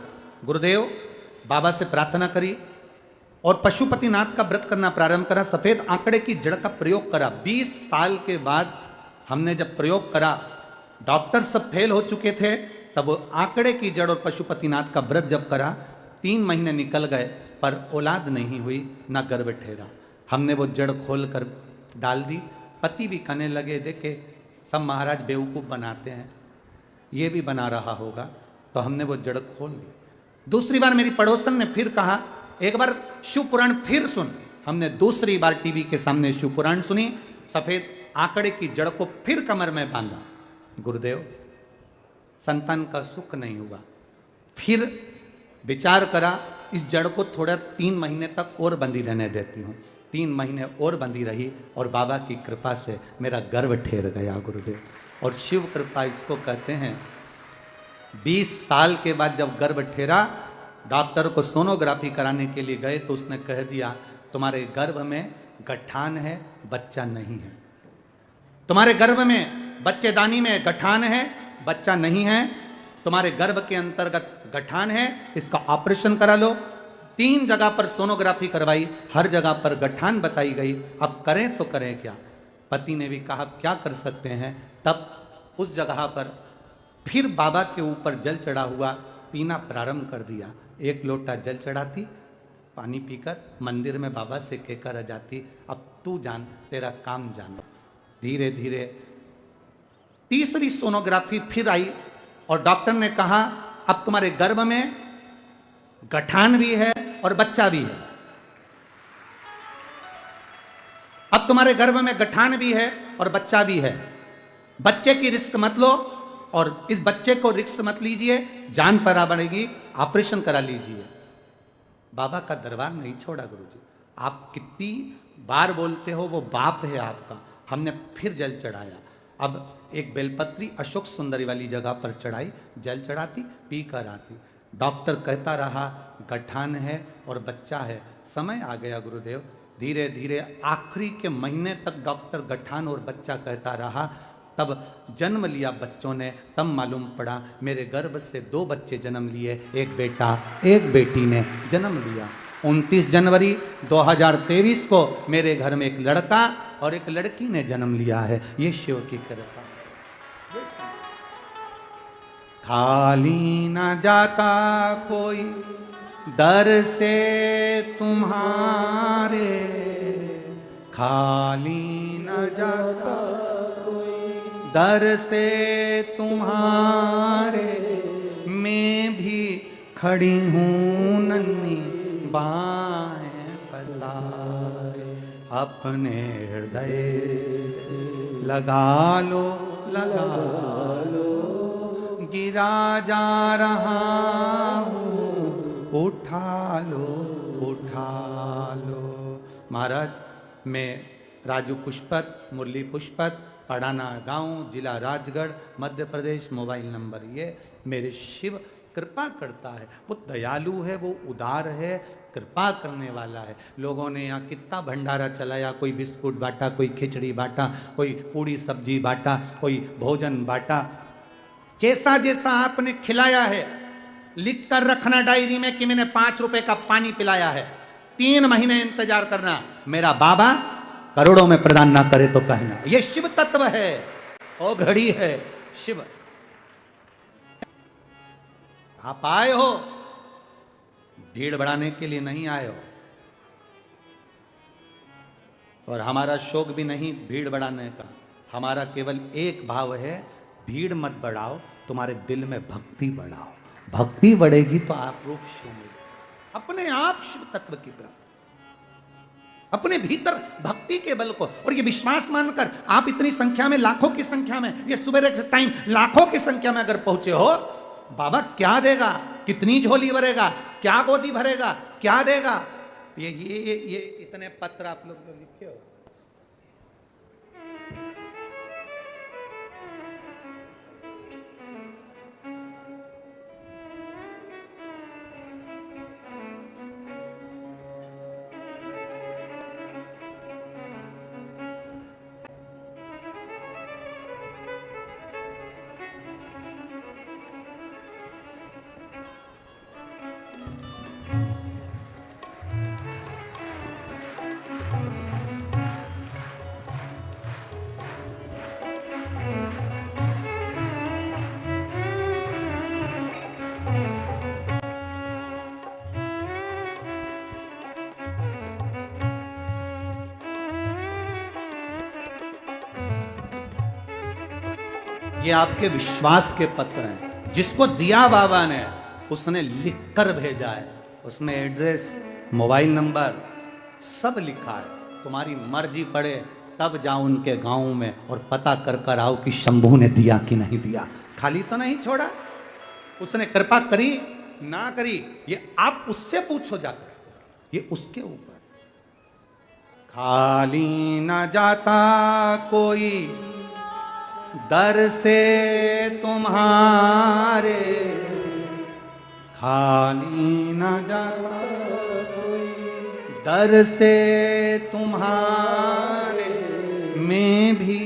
गुरुदेव बाबा से प्रार्थना करी और पशुपतिनाथ का व्रत करना प्रारंभ करा। सफेद आंकड़े की जड़ का प्रयोग करा। 20 साल के बाद हमने जब प्रयोग करा, डॉक्टर सब फेल हो चुके थे, तब आंकड़े की जड़ और पशुपतिनाथ का व्रत जब करा, 3 महीने निकल गए पर औलाद नहीं हुई, ना गर्भ ठहरा। हमने वो जड़ खोल कर डाल दी। पति भी कहने लगे, देखे सब महाराज बेवकूफ़ बनाते हैं, ये भी बना रहा होगा, तो हमने वो जड़ खोल दी। दूसरी बार मेरी पड़ोसन ने फिर कहा, एक बार शिव पुराण फिर सुन। हमने दूसरी बार टीवी के सामने शिव पुराण सुनी, सफेद आंकड़े की जड़ को फिर कमर में बांधा। गुरुदेव संतान का सुख नहीं हुआ। फिर विचार करा, इस जड़ को थोड़ा 3 महीने तक और बंधी रहने देती हूँ। 3 महीने और बंधी रही और बाबा की कृपा से मेरा गर्भ ठहर गया गुरुदेव। और शिव कृपा इसको कहते हैं। 20 साल के बाद जब गर्भ ठहरा, डॉक्टर को सोनोग्राफी कराने के लिए गए तो उसने कह दिया, तुम्हारे गर्भ में गठान है, बच्चा नहीं है। तुम्हारे गर्भ में बच्चेदानी में गठान है, बच्चा नहीं है। तुम्हारे गर्भ के अंतर्गत गठान है, इसका ऑपरेशन करा लो। 3 जगह पर सोनोग्राफी करवाई, हर जगह पर गठान बताई गई। अब करें तो करें क्या? पति ने भी कहा क्या कर सकते हैं। तब उस जगह पर फिर बाबा के ऊपर जल चढ़ा हुआ पीना प्रारंभ कर दिया। एक लोटा जल चढ़ाती, पानी पीकर मंदिर में बाबा से कहकर आ जाती, अब तू जान, तेरा काम जानो। धीरे धीरे तीसरी सोनोग्राफी फिर आई और डॉक्टर ने कहा अब तुम्हारे गर्भ में गठान भी है और बच्चा भी है। अब तुम्हारे गर्भ में गठान भी है और बच्चा भी है। बच्चे की रिस्क मत लो और इस बच्चे को रिस्क मत लीजिए, जान पर आ बढ़ेगी, ऑपरेशन करा लीजिए। बाबा का दरबार नहीं छोड़ा गुरुजी। आप कितनी बार बोलते हो, वो बाप है आपका। हमने फिर जल चढ़ाया। अब एक बेलपत्री अशोक सुंदरी वाली जगह पर चढ़ाई, जल चढ़ाती, पी कर आती। डॉक्टर कहता रहा गठान है और बच्चा है। समय आ गया गुरुदेव। धीरे धीरे आखिरी के महीने तक डॉक्टर गठान और बच्चा कहता रहा। तब जन्म लिया बच्चों ने, तब मालूम पड़ा मेरे गर्भ से 2 बच्चे जन्म लिए, एक बेटा एक बेटी ने जन्म लिया। 29 जनवरी 2023 को मेरे घर में एक लड़का और एक लड़की ने जन्म लिया है। ये शिव की कृपा। खाली ना जाता कोई दर से तुम्हारे, खाली ना जाता दर से तुम्हारे, मैं भी खड़ी हूँ नन्ही बाहें पसारे, अपने हृदय से लगा लो लगा लो, गिरा जा रहा हूँ उठा लो उठा लो। महाराज, मैं राजू पुष्पत, मुरली पुष्पत, पड़ाना गांव, जिला राजगढ़, मध्य प्रदेश। मोबाइल नंबर ये। मेरे शिव कृपा करता है, वो दयालु है, वो उदार है, कृपा करने वाला है। लोगों ने यहाँ कितना भंडारा चलाया, कोई बिस्कुट बांटा, कोई खिचड़ी बांटा, कोई पूड़ी सब्जी बांटा, कोई भोजन बांटा। जैसा जैसा आपने खिलाया है लिख कर रखना डायरी में कि मैंने 5 रुपए का पानी पिलाया है। 3 महीने इंतजार करना, मेरा बाबा करोड़ों में प्रदान ना करे तो कहना। ये शिव तत्व है, ओ घड़ी है शिव। आप आए हो भीड़ बढ़ाने के लिए नहीं आए हो, और हमारा शौक भी नहीं भीड़ बढ़ाने का। हमारा केवल एक भाव है, भीड़ मत बढ़ाओ, तुम्हारे दिल में भक्ति बढ़ाओ। भक्ति बढ़ेगी तो आप रूप शिव मिलेगा। अपने आप शिव तत्व की प्राप्ति, अपने भीतर भक्ति के बल को, और ये विश्वास मानकर आप इतनी संख्या में, लाखों की संख्या में, ये सुबह के टाइम लाखों की संख्या में अगर पहुंचे हो, बाबा क्या देगा, कितनी झोली भरेगा, क्या गोदी भरेगा, क्या देगा। ये इतने पत्र आप लोग जो लिखे हो, ये आपके विश्वास के पत्र हैं। जिसको दिया बाबा ने, उसने लिख कर भेजा है। उसमें एड्रेस, मोबाइल नंबर सब लिखा है। तुम्हारी मर्जी पड़े तब जाओ उनके गांव में और पता कर कर आओ कि शंभू ने दिया कि नहीं दिया। खाली तो नहीं छोड़ा, उसने कृपा करी ना करी, ये आप उससे पूछो जाकर, ये उसके ऊपर। खाली ना जाता कोई दर से तुम्हारे, खाली न जाता कोई दर से तुम्हारे, मैं भी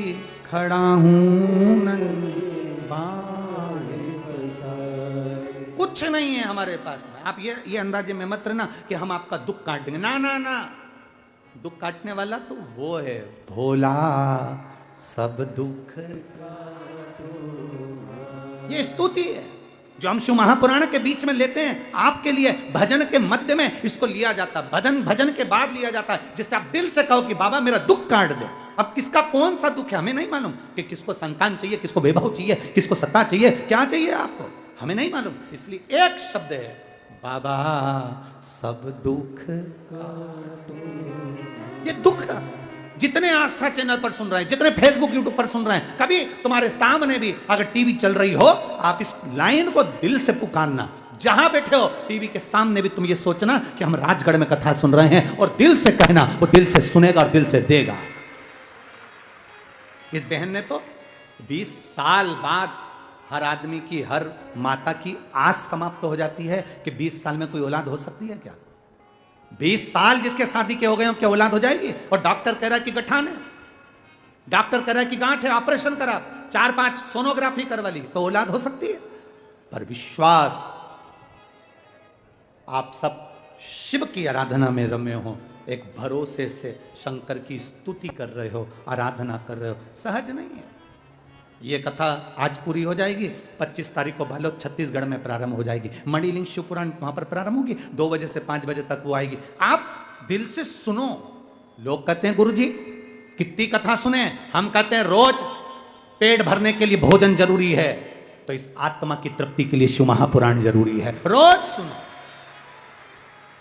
खड़ा हूँ नन्ही बाहें पसारे। कुछ नहीं है हमारे पास में। आप ये अंदाजे में मत रहना कि हम आपका दुख काट देंगे। ना ना ना, दुख काटने वाला तो वो है भोला, सब दुख का। ये स्तुति है। जो हम शिव महापुराण के बीच में लेते हैं आपके लिए, भजन के मध्य में इसको लिया जाता, भजन के बाद लिया जाता है, जिससे आप दिल से कहो कि बाबा मेरा दुख काट दे। अब किसका कौन सा दुख है हमें नहीं मालूम, कि किसको संतान चाहिए, किसको वैभव चाहिए, किसको सत्ता चाहिए, क्या चाहिए आपको, हमें नहीं मालूम। इसलिए एक शब्द है, बाबा सब दुख काटो। ये दुख जितने आस्था चैनल पर सुन रहे हैं, जितने फेसबुक यूट्यूब पर सुन रहे हैं, कभी तुम्हारे सामने भी अगर टीवी चल रही हो, आप इस लाइन को दिल से पुकारना। जहां बैठे हो टीवी के सामने भी तुम ये सोचना कि हम राजगढ़ में कथा सुन रहे हैं, और दिल से कहना, वो दिल से सुनेगा और दिल से देगा। इस बहन ने तो 20 साल बाद हर आदमी की, हर माता की आस समाप्त हो जाती है कि 20 साल में कोई औलाद हो सकती है क्या? 20 साल जिसके शादी के हो गए हो, क्या औलाद हो जाएगी? और डॉक्टर कह रहा है कि गठान है, डॉक्टर कह रहा है कि गांठ है, ऑपरेशन करा, 4-5 सोनोग्राफी करवा ली, तो औलाद हो सकती है? पर विश्वास, आप सब शिव की आराधना में रमे हो, एक भरोसे से शंकर की स्तुति कर रहे हो, आराधना कर रहे हो, सहज नहीं है। ये कथा आज पूरी हो जाएगी, 25 तारीख को बालोद छत्तीसगढ़ में प्रारंभ हो जाएगी। मणिलिंग शिवपुराण वहां पर प्रारंभ होगी, 2 बजे से 5 बजे तक वो आएगी। आप दिल से सुनो। लोग कहते हैं गुरुजी कितनी कथा सुने, हम कहते हैं रोज पेट भरने के लिए भोजन जरूरी है, तो इस आत्मा की तृप्ति के लिए शिव महापुराण जरूरी है। रोज सुनो,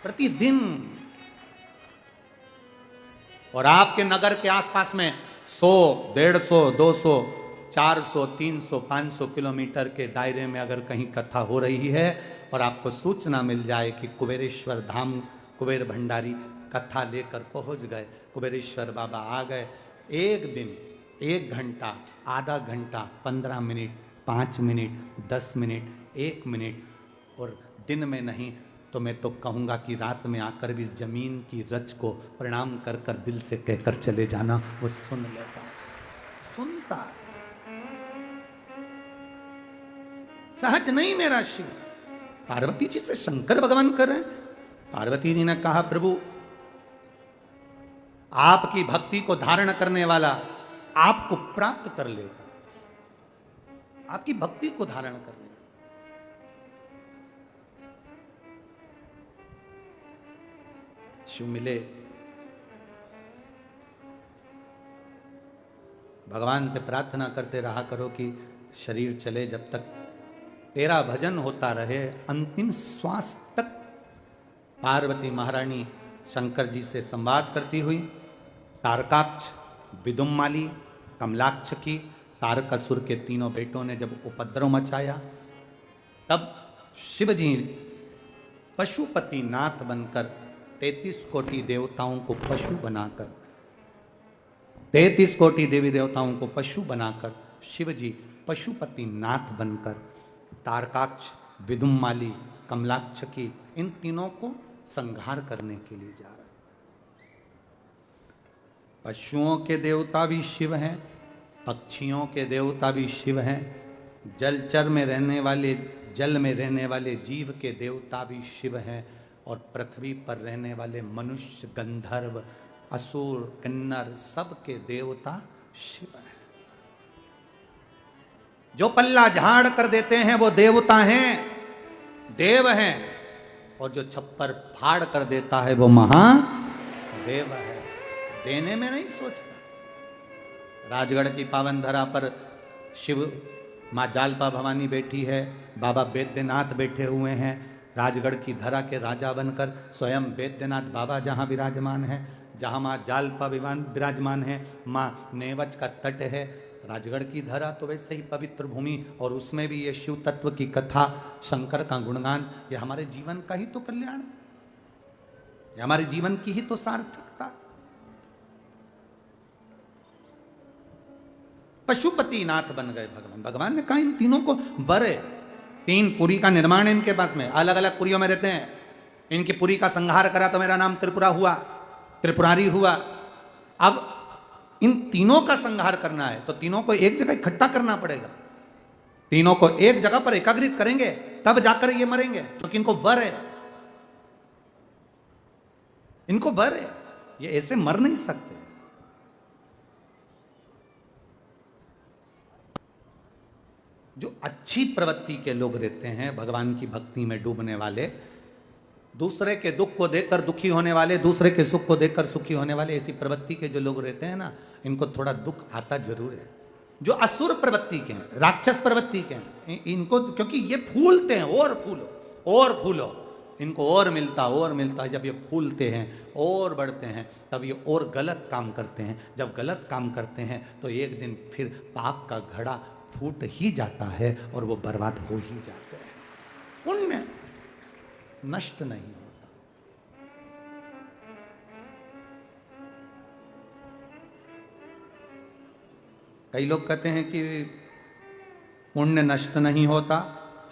प्रतिदिन। और आपके नगर के आसपास में 100, 150, 200, 400, 300, 500 किलोमीटर के दायरे में अगर कहीं कथा हो रही है और आपको सूचना मिल जाए कि कुबेरेश्वर धाम कुबेर भंडारी कथा लेकर पहुंच गए, कुबेरेश्वर बाबा आ गए, एक दिन, 1 घंटा, आधा घंटा, 15 मिनट, 5 मिनट, 10 मिनट, 1 मिनट, और दिन में नहीं तो मैं तो कहूँगा कि रात में आकर भी इस जमीन की रच को प्रणाम कर कर दिल से कहकर चले जाना, वो सुन लेता, सुनता। सहज नहीं मेरा शिव। पार्वती जी से शंकर भगवान कर रहे हैं। पार्वती जी ने कहा प्रभु आपकी भक्ति को धारण करने वाला आपको प्राप्त कर लेगा, आपकी भक्ति को धारण कर लेगा। शिव मिले, भगवान से प्रार्थना करते रहा करो कि शरीर चले जब तक तेरा भजन होता रहे, अंतिम श्वास तक। पार्वती महारानी शंकर जी से संवाद करती हुई तारकाक्ष, विदुम्माली, कमलाक्ष की, तारकासुर के 3 बेटों ने जब उपद्रव मचाया, तब शिव जी पशुपति नाथ बनकर 33 कोटि देवताओं को पशु बनाकर, 33 कोटि देवी देवताओं को पशु बनाकर शिव जी पशुपति नाथ बनकर तारकाक्ष, विदुम्माली, कमलाक्ष की, इन तीनों को संहार करने के लिए जा रहे। पशुओं के देवता भी शिव हैं, पक्षियों के देवता भी शिव हैं, जलचर में रहने वाले, जल में रहने वाले जीव के देवता भी शिव हैं, और पृथ्वी पर रहने वाले मनुष्य, गंधर्व, असुर, किन्नर, सबके देवता शिव हैं। जो पल्ला झाड़ कर देते हैं वो देवता हैं, देव हैं, और जो छप्पर फाड़ कर देता है वो महादेव है। देने में नहीं सोचता। राजगढ़ की पावन धरा पर शिव माँ जालपा भवानी बैठी है, बाबा वैद्यनाथ बैठे हुए हैं, राजगढ़ की धरा के राजा बनकर स्वयं वैद्यनाथ बाबा जहाँ विराजमान है, जहाँ माँ जालपा विराजमान है, माँ नेवच का तट है। राजगढ़ की धरा तो वैसे ही पवित्र भूमि, और उसमें भी ये शिव तत्व की कथा, शंकर का गुणगान, ये हमारे जीवन का ही तो कल्याण, ये हमारे जीवन की ही तो सार्थकता। पशुपति नाथ बन गए भगवान। भगवान ने कहा इन तीनों को वर है, 3 पुरी का निर्माण है इनके पास में, अलग अलग पुरियों में रहते हैं। इनकी पुरी का संहार करा तो मेरा नाम त्रिपुरा हुआ, त्रिपुरारी हुआ। अब इन तीनों का संहार करना है तो तीनों को एक जगह इकट्ठा करना पड़ेगा, तीनों को एक जगह पर एकाग्रित करेंगे तब जाकर ये मरेंगे, क्योंकि इनको वर है, इनको वर है, ये ऐसे मर नहीं सकते। जो अच्छा अच्छी प्रवृत्ति के लोग रहते हैं, भगवान की भक्ति में डूबने वाले, दूसरे के दुख को देखकर दुखी होने वाले, दूसरे के सुख को देखकर सुखी होने वाले, ऐसी प्रवृत्ति के जो लोग रहते हैं ना, इनको थोड़ा दुख आता जरूर है। जो असुर प्रवृत्ति के हैं, राक्षस प्रवृत्ति के हैं, इनको क्योंकि ये फूलते हैं, और फूलो और फूलो, इनको और मिलता है। जब ये फूलते हैं और बढ़ते हैं, तब ये और गलत काम करते हैं। जब गलत काम करते हैं तो एक दिन फिर पाप का घड़ा फूट ही जाता है और वो बर्बाद हो ही जाते हैं। पुण्य नष्ट नहीं होता। कई लोग कहते हैं कि पुण्य नष्ट नहीं होता,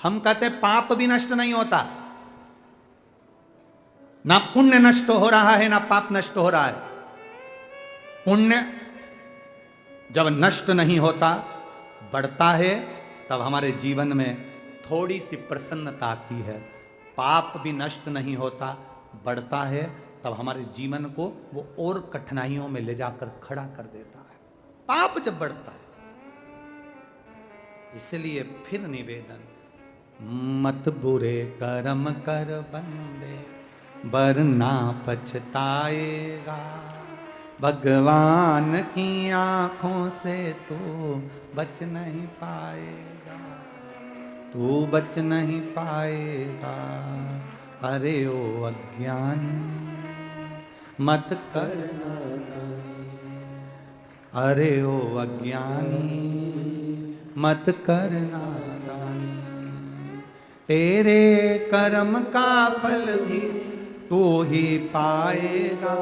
हम कहते हैं पाप भी नष्ट नहीं होता। ना पुण्य नष्ट हो रहा है ना पाप नष्ट हो रहा है। पुण्य जब नष्ट नहीं होता, बढ़ता है, तब हमारे जीवन में थोड़ी सी प्रसन्नता आती है। पाप भी नष्ट नहीं होता, बढ़ता है, तब हमारे जीवन को वो और कठिनाइयों में ले जाकर खड़ा कर देता है। पाप जब बढ़ता है, इसलिए फिर निवेदन, मत बुरे कर्म कर बंदे, वरना पछताएगा। भगवान की आंखों से तू बच नहीं पाएगा, तू बच नहीं पाएगा। अरे ओ अज्ञानी मत करना, अरे ओ अज्ञानी मत करना दानी। तेरे कर्म का फल भी तू ही पाएगा,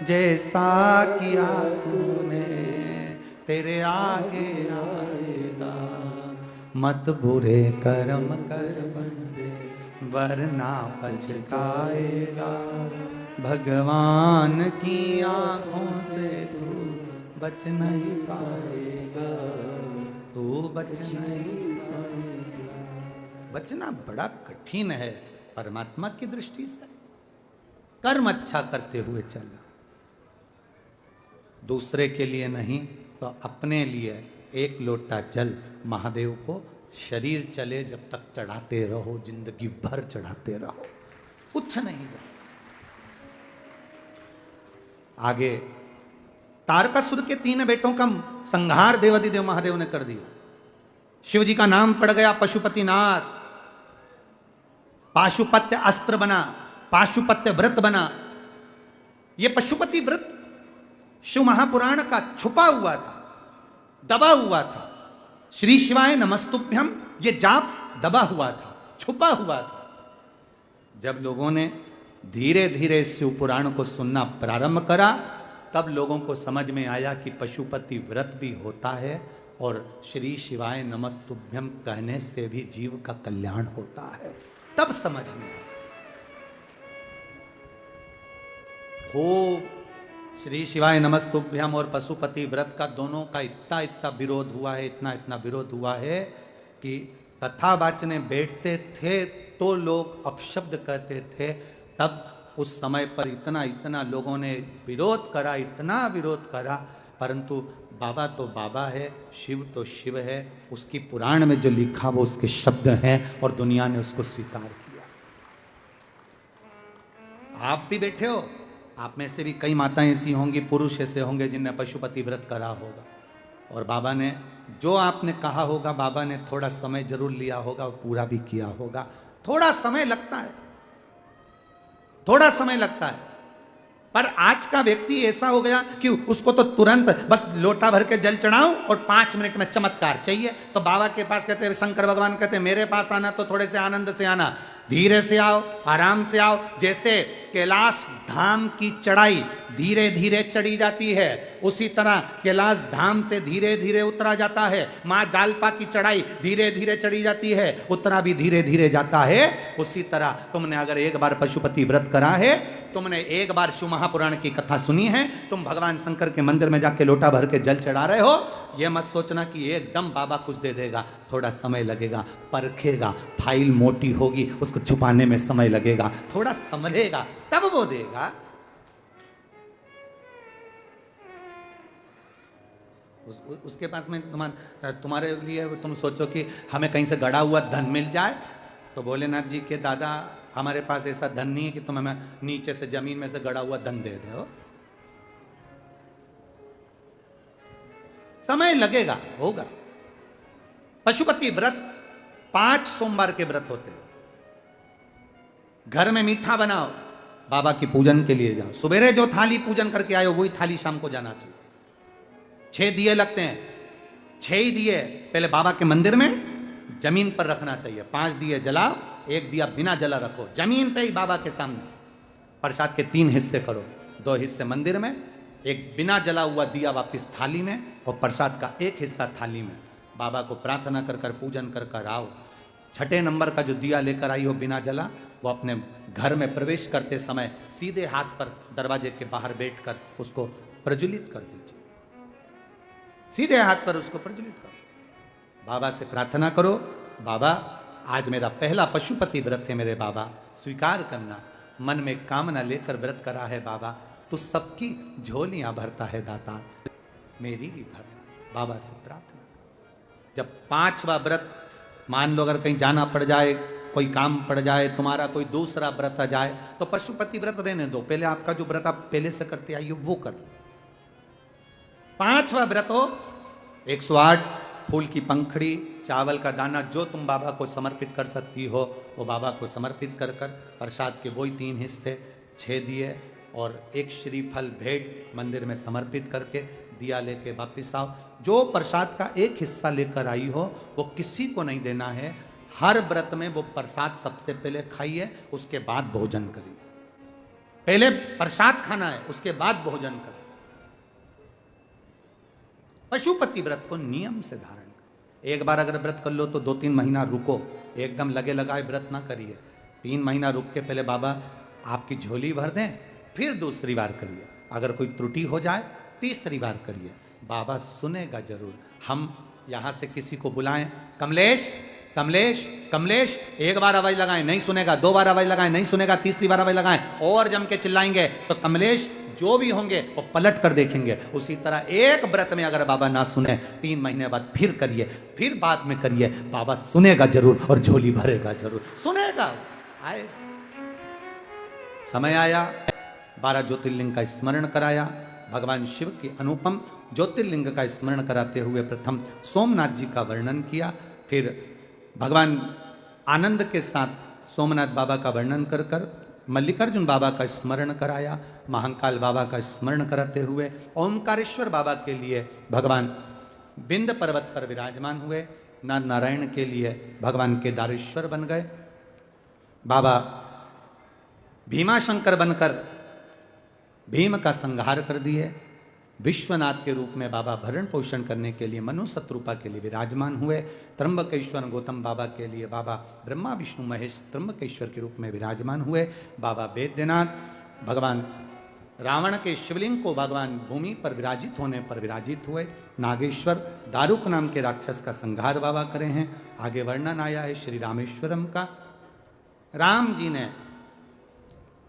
जैसा किया तूने तेरे आगे आएगा। मत बुरे कर्म कर बंदे, वरना पछताएगा। भगवान की आंखों से तू बच नहीं पाएगा, तू बच नहीं पाएगा। बचना बड़ा कठिन है परमात्मा की दृष्टि से। कर्म अच्छा करते हुए चला, दूसरे के लिए नहीं तो अपने लिए एक लोटा जल महादेव को शरीर चले जब तक चढ़ाते रहो, जिंदगी भर चढ़ाते रहो, कुछ नहीं। आगे तारकासुर के 3 बेटों का संहार देवाधिदेव महादेव ने कर दिया। शिव जी का नाम पड़ गया पशुपतिनाथ। पाशुपत्य अस्त्र बना, पाशुपत्य व्रत बना। यह पशुपति व्रत शिव महापुराण का छुपा हुआ था, दबा हुआ था। श्री शिवाय नमस्तुभ्यम ये जाप दबा हुआ था, छुपा हुआ था। जब लोगों ने धीरे धीरे शिव पुराण को सुनना प्रारंभ करा, तब लोगों को समझ में आया कि पशुपति व्रत भी होता है और श्री शिवाय नमस्तुभ्यम कहने से भी जीव का कल्याण होता है। तब समझ में खूब श्री शिवाय नमस्तुभ्यम और पशुपति व्रत का दोनों का इतना इतना विरोध हुआ है, इतना इतना विरोध हुआ है कि कथा वाचने बैठते थे तो लोग अपशब्द कहते थे। तब उस समय पर इतना इतना लोगों ने विरोध करा, इतना विरोध करा, परंतु बाबा तो बाबा है, शिव तो शिव है। उसकी पुराण में जो लिखा वो उसके शब्द हैं और दुनिया ने उसको स्वीकार किया। आप भी बैठे हो, आप में से भी कई माताएं ऐसी होंगी, पुरुष ऐसे होंगे जिनने पशुपति व्रत करा होगा, और बाबा ने जो आपने कहा होगा, बाबा ने थोड़ा समय जरूर लिया होगा और पूरा भी किया होगा। थोड़ा समय लगता है, थोड़ा समय लगता है, पर आज का व्यक्ति ऐसा हो गया कि उसको तो तुरंत बस लोटा भर के जल चढ़ाऊं और 5 मिनट में चमत्कार चाहिए। तो बाबा के पास कहते हैं, शंकर भगवान कहते हैं, मेरे पास आना तो थोड़े से आनंद से आना, धीरे से आओ, आराम से आओ। जैसे कैलाश धाम की चढ़ाई धीरे धीरे चढ़ी जाती है, उसी तरह कैलाश धाम से धीरे धीरे उतरा जाता है। माँ जालपा की चढ़ाई धीरे धीरे चढ़ी जाती है, उतरा भी धीरे धीरे जाता है। उसी तरह तुमने अगर एक बार पशुपति व्रत करा है, तुमने एक बार शिव महापुराण की कथा सुनी है, तुम भगवान शंकर के मंदिर में जाके लोटा भर के जल चढ़ा रहे हो, यह मत सोचना कि एकदम बाबा कुछ दे देगा। थोड़ा समय लगेगा, परखेगा, फाइल मोटी होगी, उसको छुपाने में समय लगेगा, थोड़ा संभलेगा, तब वो देगा। उसके पास में तुम्हारे लिए तुम सोचो कि हमें कहीं से गड़ा हुआ धन मिल जाए, तो भोलेनाथ जी के दादा हमारे पास ऐसा धन नहीं है कि तुम हमें नीचे से जमीन में से गड़ा हुआ धन दे रहे हो। समय लगेगा, होगा। पशुपति व्रत 5 सोमवार के व्रत होते हैं। घर में मीठा बनाओ, बाबा की पूजन के लिए जाओ, सवेरे जो थाली पूजन करके आए हो वही थाली शाम को जाना चाहिए। 6 दिए लगते हैं, 6 ही दिए पहले बाबा के मंदिर में जमीन पर रखना चाहिए। 5 दिए जलाओ, 1 दिया बिना जला रखो जमीन पे ही बाबा के सामने। प्रसाद के 3 हिस्से करो, 2 हिस्से मंदिर में, 1 बिना जला हुआ दिया वापिस थाली में, और प्रसाद का 1 हिस्सा थाली में। बाबा को प्रार्थना कर कर पूजन कर कर आओ। 6ठे नंबर का जो दिया लेकर आई हो बिना जला, वो अपने घर में प्रवेश करते समय सीधे हाथ पर दरवाजे के बाहर बैठकर उसको प्रज्वलित कर दीजिए। सीधे हाथ पर उसको प्रज्वलित करो। बाबा से प्रार्थना करो, बाबा आज मेरा पहला पशुपति व्रत है, मेरे बाबा स्वीकार करना। मन में कामना लेकर व्रत करा है बाबा, तो सबकी झोलियां भरता है दाता, मेरी भी भरना। बाबा से प्रार्थना। जब 5वां व्रत, मान लो अगर कहीं जाना पड़ जाए, कोई काम पड़ जाए, तुम्हारा कोई दूसरा व्रत आ जाए, तो पशुपति व्रत रहने दो, पहले आपका जो व्रत आप पहले से करते आई हो वो कर लो। 5वां व्रत हो, 108 फूल की पंखड़ी, चावल का दाना, जो तुम बाबा को समर्पित कर सकती हो वो बाबा को समर्पित कर कर प्रसाद के वही 3 हिस्से, 6 दिए और 1 श्रीफल भेंट मंदिर में समर्पित करके दिया लेके वापिस आओ। जो प्रसाद का 1 हिस्सा लेकर आई हो वो किसी को नहीं देना है। हर व्रत में वो प्रसाद सबसे पहले खाइए, उसके बाद भोजन करिए। पहले प्रसाद खाना है, उसके बाद भोजन करिए। पशुपति व्रत को नियम से धारण करें। एक बार अगर व्रत कर लो तो 2-3 महीना रुको, एकदम लगे लगाए व्रत ना करिए। 3 महीना रुक के पहले बाबा आपकी झोली भर दें, फिर दूसरी बार करिए। अगर कोई त्रुटि हो जाए तीसरी बार करिए, बाबा सुनेगा जरूर। हम यहां से किसी को बुलाएं, कमलेश कमलेश कमलेश, 1 बार आवाज लगाएं नहीं सुनेगा, 2 बार आवाज लगाएं नहीं सुनेगा, तीसरी बार आवाज लगाएं और जम के चिल्लाएंगे तो कमलेश जो भी होंगे वो पलट कर देखेंगे। उसी तरह एक व्रत में अगर बाबा ना सुने, 3 महीने बाद फिर करिए, फिर बाद में करिए, बाबा सुनेगा जरूर और झोली भरेगा जरूर, सुनेगा। आए समय आया, 12 ज्योतिर्लिंग का स्मरण कराया। भगवान शिव की अनुपम ज्योतिर्लिंग का स्मरण कराते हुए प्रथम सोमनाथ जी का वर्णन किया, फिर भगवान आनंद के साथ सोमनाथ बाबा का वर्णन कर कर मल्लिकार्जुन बाबा का स्मरण कराया। महाकाल बाबा का स्मरण कराते हुए ओमकारेश्वर बाबा के लिए भगवान विंध्य पर्वत पर विराजमान हुए। नर नारायण के लिए भगवान केदारेश्वर बन गए। बाबा भीमाशंकर बनकर भीम का संहार कर दिए। विश्वनाथ के रूप में बाबा भरण पोषण करने के लिए मनु शत्रुपा के लिए विराजमान हुए। त्र्यंबकेश्वर गौतम बाबा के लिए बाबा ब्रह्मा विष्णु महेश त्र्यंबकेश्वर के रूप में विराजमान हुए। बाबा वैद्यनाथ भगवान रावण के शिवलिंग को भगवान भूमि पर विराजित होने पर विराजित हुए। नागेश्वर दारुक नाम के राक्षस का संहार बाबा करे हैं। आगे वर्णन आया है श्री रामेश्वरम का। राम जी ने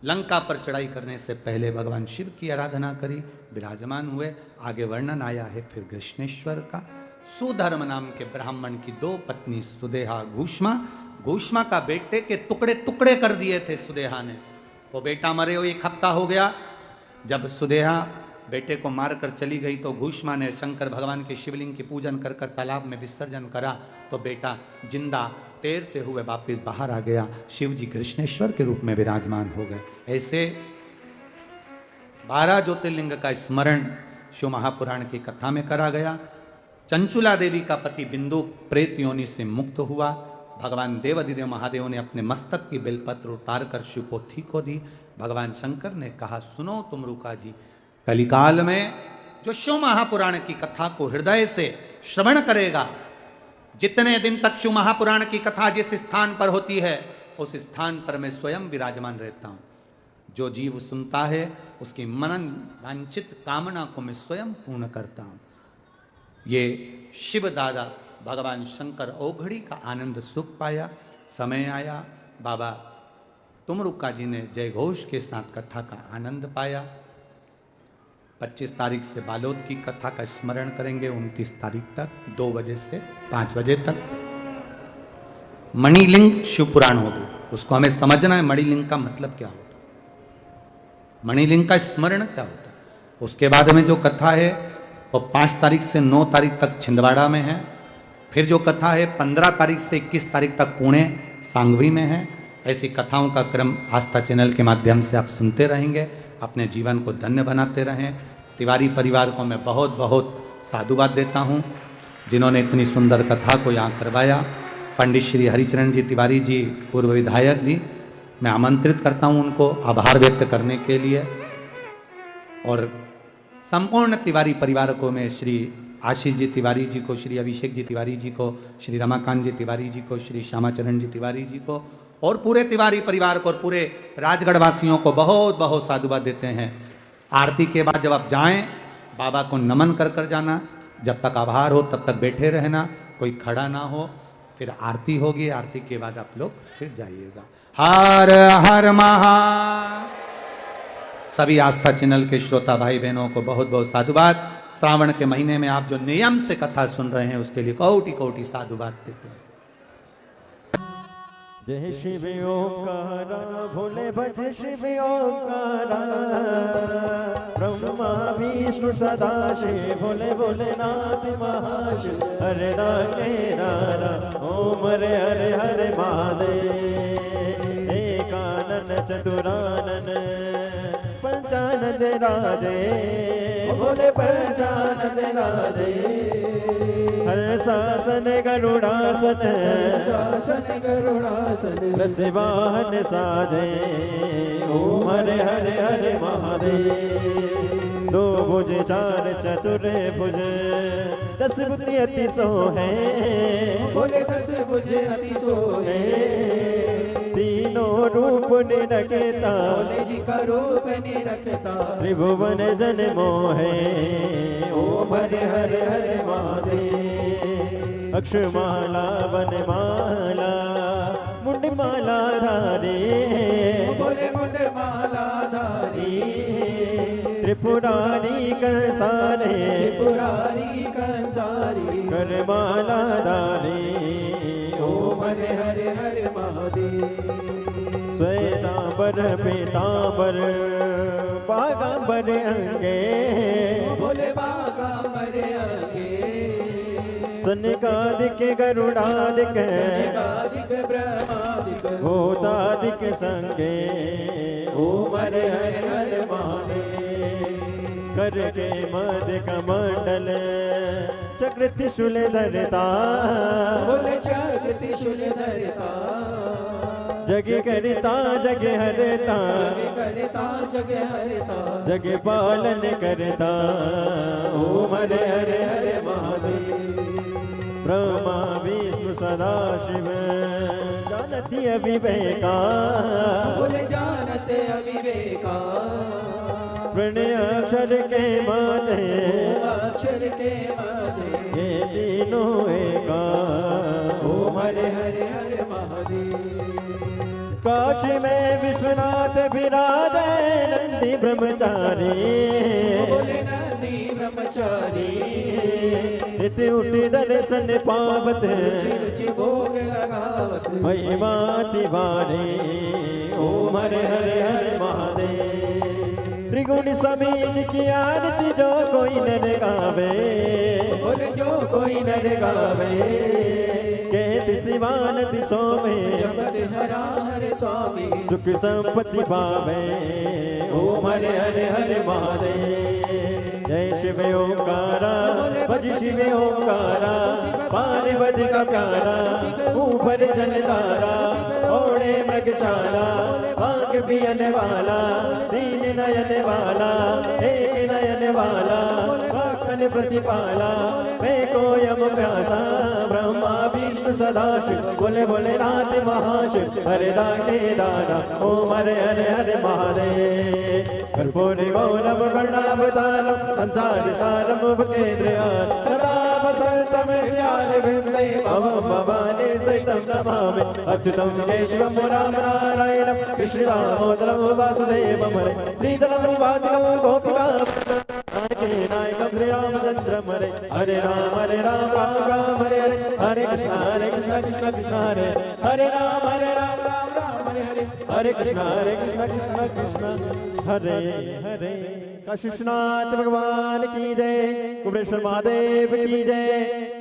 लंका पर चढ़ाई करने से पहले भगवान शिव की आराधना करी, विराजमान हुए। आगे वर्णन आया है फिर कृष्णेश्वर का। सुधर्म नाम के ब्राह्मण की 2 पत्नी सुदेहा घूष्मा, घूष्मा का बेटे के टुकड़े टुकड़े कर दिए थे सुदेहा ने। वो बेटा मरे हुए 1 हफ्ता हो गया। जब सुदेहा बेटे को मारकर चली गई तो घूष्मा ने शंकर भगवान के शिवलिंग की पूजन कर कर तालाब में विसर्जन करा, तो बेटा जिंदा तैरते हुए वापस बाहर आ गया। शिव जी कृष्णेश्वर के रूप में विराजमान हो गए। ऐसे 12 ज्योतिर्लिंग का स्मरण शिव महापुराण की कथा में करा गया। चंचुला देवी का पति बिंदु प्रेत योनि से मुक्त हुआ। भगवान देवाधिदेव महादेव ने अपने मस्तक की बेलपत्र उतार कर शिवपोथी को दी। भगवान शंकर ने कहा, सुनो तुम रुका जी, कलिकाल में जो शिव महापुराण की कथा को हृदय से श्रवण करेगा, जितने दिन तक शिव महापुराण की कथा जिस स्थान पर होती है उस स्थान पर मैं स्वयं विराजमान रहता हूँ। जो जीव सुनता है उसकी मनन वांछित कामना को मैं स्वयं पूर्ण करता हूँ। ये शिव दादा भगवान शंकर औघड़ी का आनंद सुख पाया। समय आया, बाबा तुमरुक्का जी ने जय घोष के साथ कथा का आनंद पाया। 25 तारीख से बालोद की कथा का स्मरण करेंगे, 29 तारीख तक 2 बजे से 5 बजे तक। मणिलिंग शिव पुराण होगी, उसको हमें समझना है मणिलिंग का मतलब क्या होता है, मणिलिंग का स्मरण क्या होता है। उसके बाद में जो कथा है वो 5 तारीख से 9 तारीख तक छिंदवाड़ा में है। फिर जो कथा है 15 तारीख से 21 तारीख तक पुणे सांगवी में है। ऐसी कथाओं का क्रम आस्था चैनल के माध्यम से आप सुनते रहेंगे, अपने जीवन को धन्य बनाते रहें। तिवारी परिवार को मैं बहुत बहुत साधुवाद देता हूँ जिन्होंने इतनी सुंदर कथा को यहाँ करवाया। पंडित श्री हरिचरण जी तिवारी जी, पूर्व विधायक जी, मैं आमंत्रित करता हूँ उनको आभार व्यक्त करने के लिए। और संपूर्ण तिवारी परिवार को मैं श्री आशीष जी तिवारी जी को, श्री अभिषेक जी तिवारी जी को, श्री रमाकांत जी तिवारी जी को, श्री श्यामाचरण जी तिवारी जी को और पूरे तिवारी परिवार को और पूरे राजगढ़ वासियों को बहुत बहुत साधुवाद देते हैं। आरती के बाद जब आप जाएं, बाबा को नमन कर कर जाना। जब तक आभार हो तब तक बैठे रहना, कोई खड़ा ना हो। फिर आरती होगी, आरती के बाद आप लोग फिर जाइएगा। हर हर महा। सभी आस्था चैनल के श्रोता भाई बहनों को बहुत बहुत साधुवाद। श्रावण के महीने में आप जो नियम से कथा सुन रहे हैं उसके लिए कोटि कोटि साधुवाद देते हैं। जय शिव ओंकारा, भोले भज शिव ओंकारा, ब्रह्मा विष्णु सदा शिव, भोले भोलेनाथ महाशिव। हरे दाने दारा, ओम हरे हरे हरे महादेव। एकानन चतुरानन, पंचानन राजे, भोले पंचानन राजे। हर शासन गरुड़ासन, शासन गरुड़ासन, रसवाहन साजे, ओम हरे हरे हरे महादेव। 2 भुज 4 चतुर भुज, 10 बुद्धि अति सोहे, बोले 10 भुज अति सोहे। तीनों रूप निरखता, बोले जी का रूप निरखता, त्रिभुवन जन मोहे, ओम हरे हरे हरे महादेव। अक्षमाला वनमाला, मुंडमाला धारी, बोले मुंडमाला धारी। त्रिपुरारी कंसारे, त्रिपुरारी कंसारी, करमाला धारी, ओम हरे हरे हरे महादेव। श्वेतांबर पीतांबर, बागांबर अंगे, बोले बागांबर अंगे। सनकादिक गरुड़ादिक, सनकादिक ब्रह्मादिक, भूतादिक संगे, ओम हरे हरे हरे महादेव। करके मद कमंडल, चक्र त्रिशूल धरता, बोले चक्र त्रिशूल धरता। जग करता जग हरता, जग करता जग हरता, जग पालन करता, ओम हरे हरे हरे महादेव। ब्रह्मा विष्णु सदा शिव, जानती अविवेका, बोले जानते अविवेका। प्रणय अक्षर के माते, अक्षर के माते, ये तीनों एका, ओम हरे हरे हरे महादेव। काशी में विश्वनाथ विराजे, नंदी ब्रह्मचारी, बोले नंदी ब्रह्मचारी। नित उठी दर्शन पावत, भोग लगावत, महिमा तिवारी, ओम हरे हरे हरे महादेव। त्रिगुण समीज की आरती जो कोई नर गावे, बोले जो कोई नर गावे। कहते शिवानंद स्वामी, जगत हरा हरे स्वामी, सुख संपत्ति पावे, ओम हरे हरे हरे महादेव। जय शिव ओंकारा, भज शिव ओंकारा, पार्वती का प्यारा, ऊपर जलधारा, ओढ़े मृगशाला, भाग पियन वाला, दीन नयन वाला, एक नयन वाला, भक्तन प्रतिपाला। मैं को यम प्यासा, ब्रह्मा विष्णु सदाशिव, बोले भोलेनाथ महाशिव। हरे दाने दाना, ओम हरे हरे हरे महादेव। कर्पूर गौरव गणावतारम, संसार सारम भकेन्द्रयान, सदा वसंतम ज्ञान विंदे भवम भवानी सहितं नमामि। अच्युतं केशवं राम नारायणं, कृष्ण दामोदरं वासुदेवं, हरे श्रीधरं वादिनं गोपिका कृष्ण हरे राम राम राम हरे कृष्ण कृष्ण कृष्ण हरे हरे। काशी विश्वनाथ भगवान की जय, कुबेरेश्वर महादेव की जय।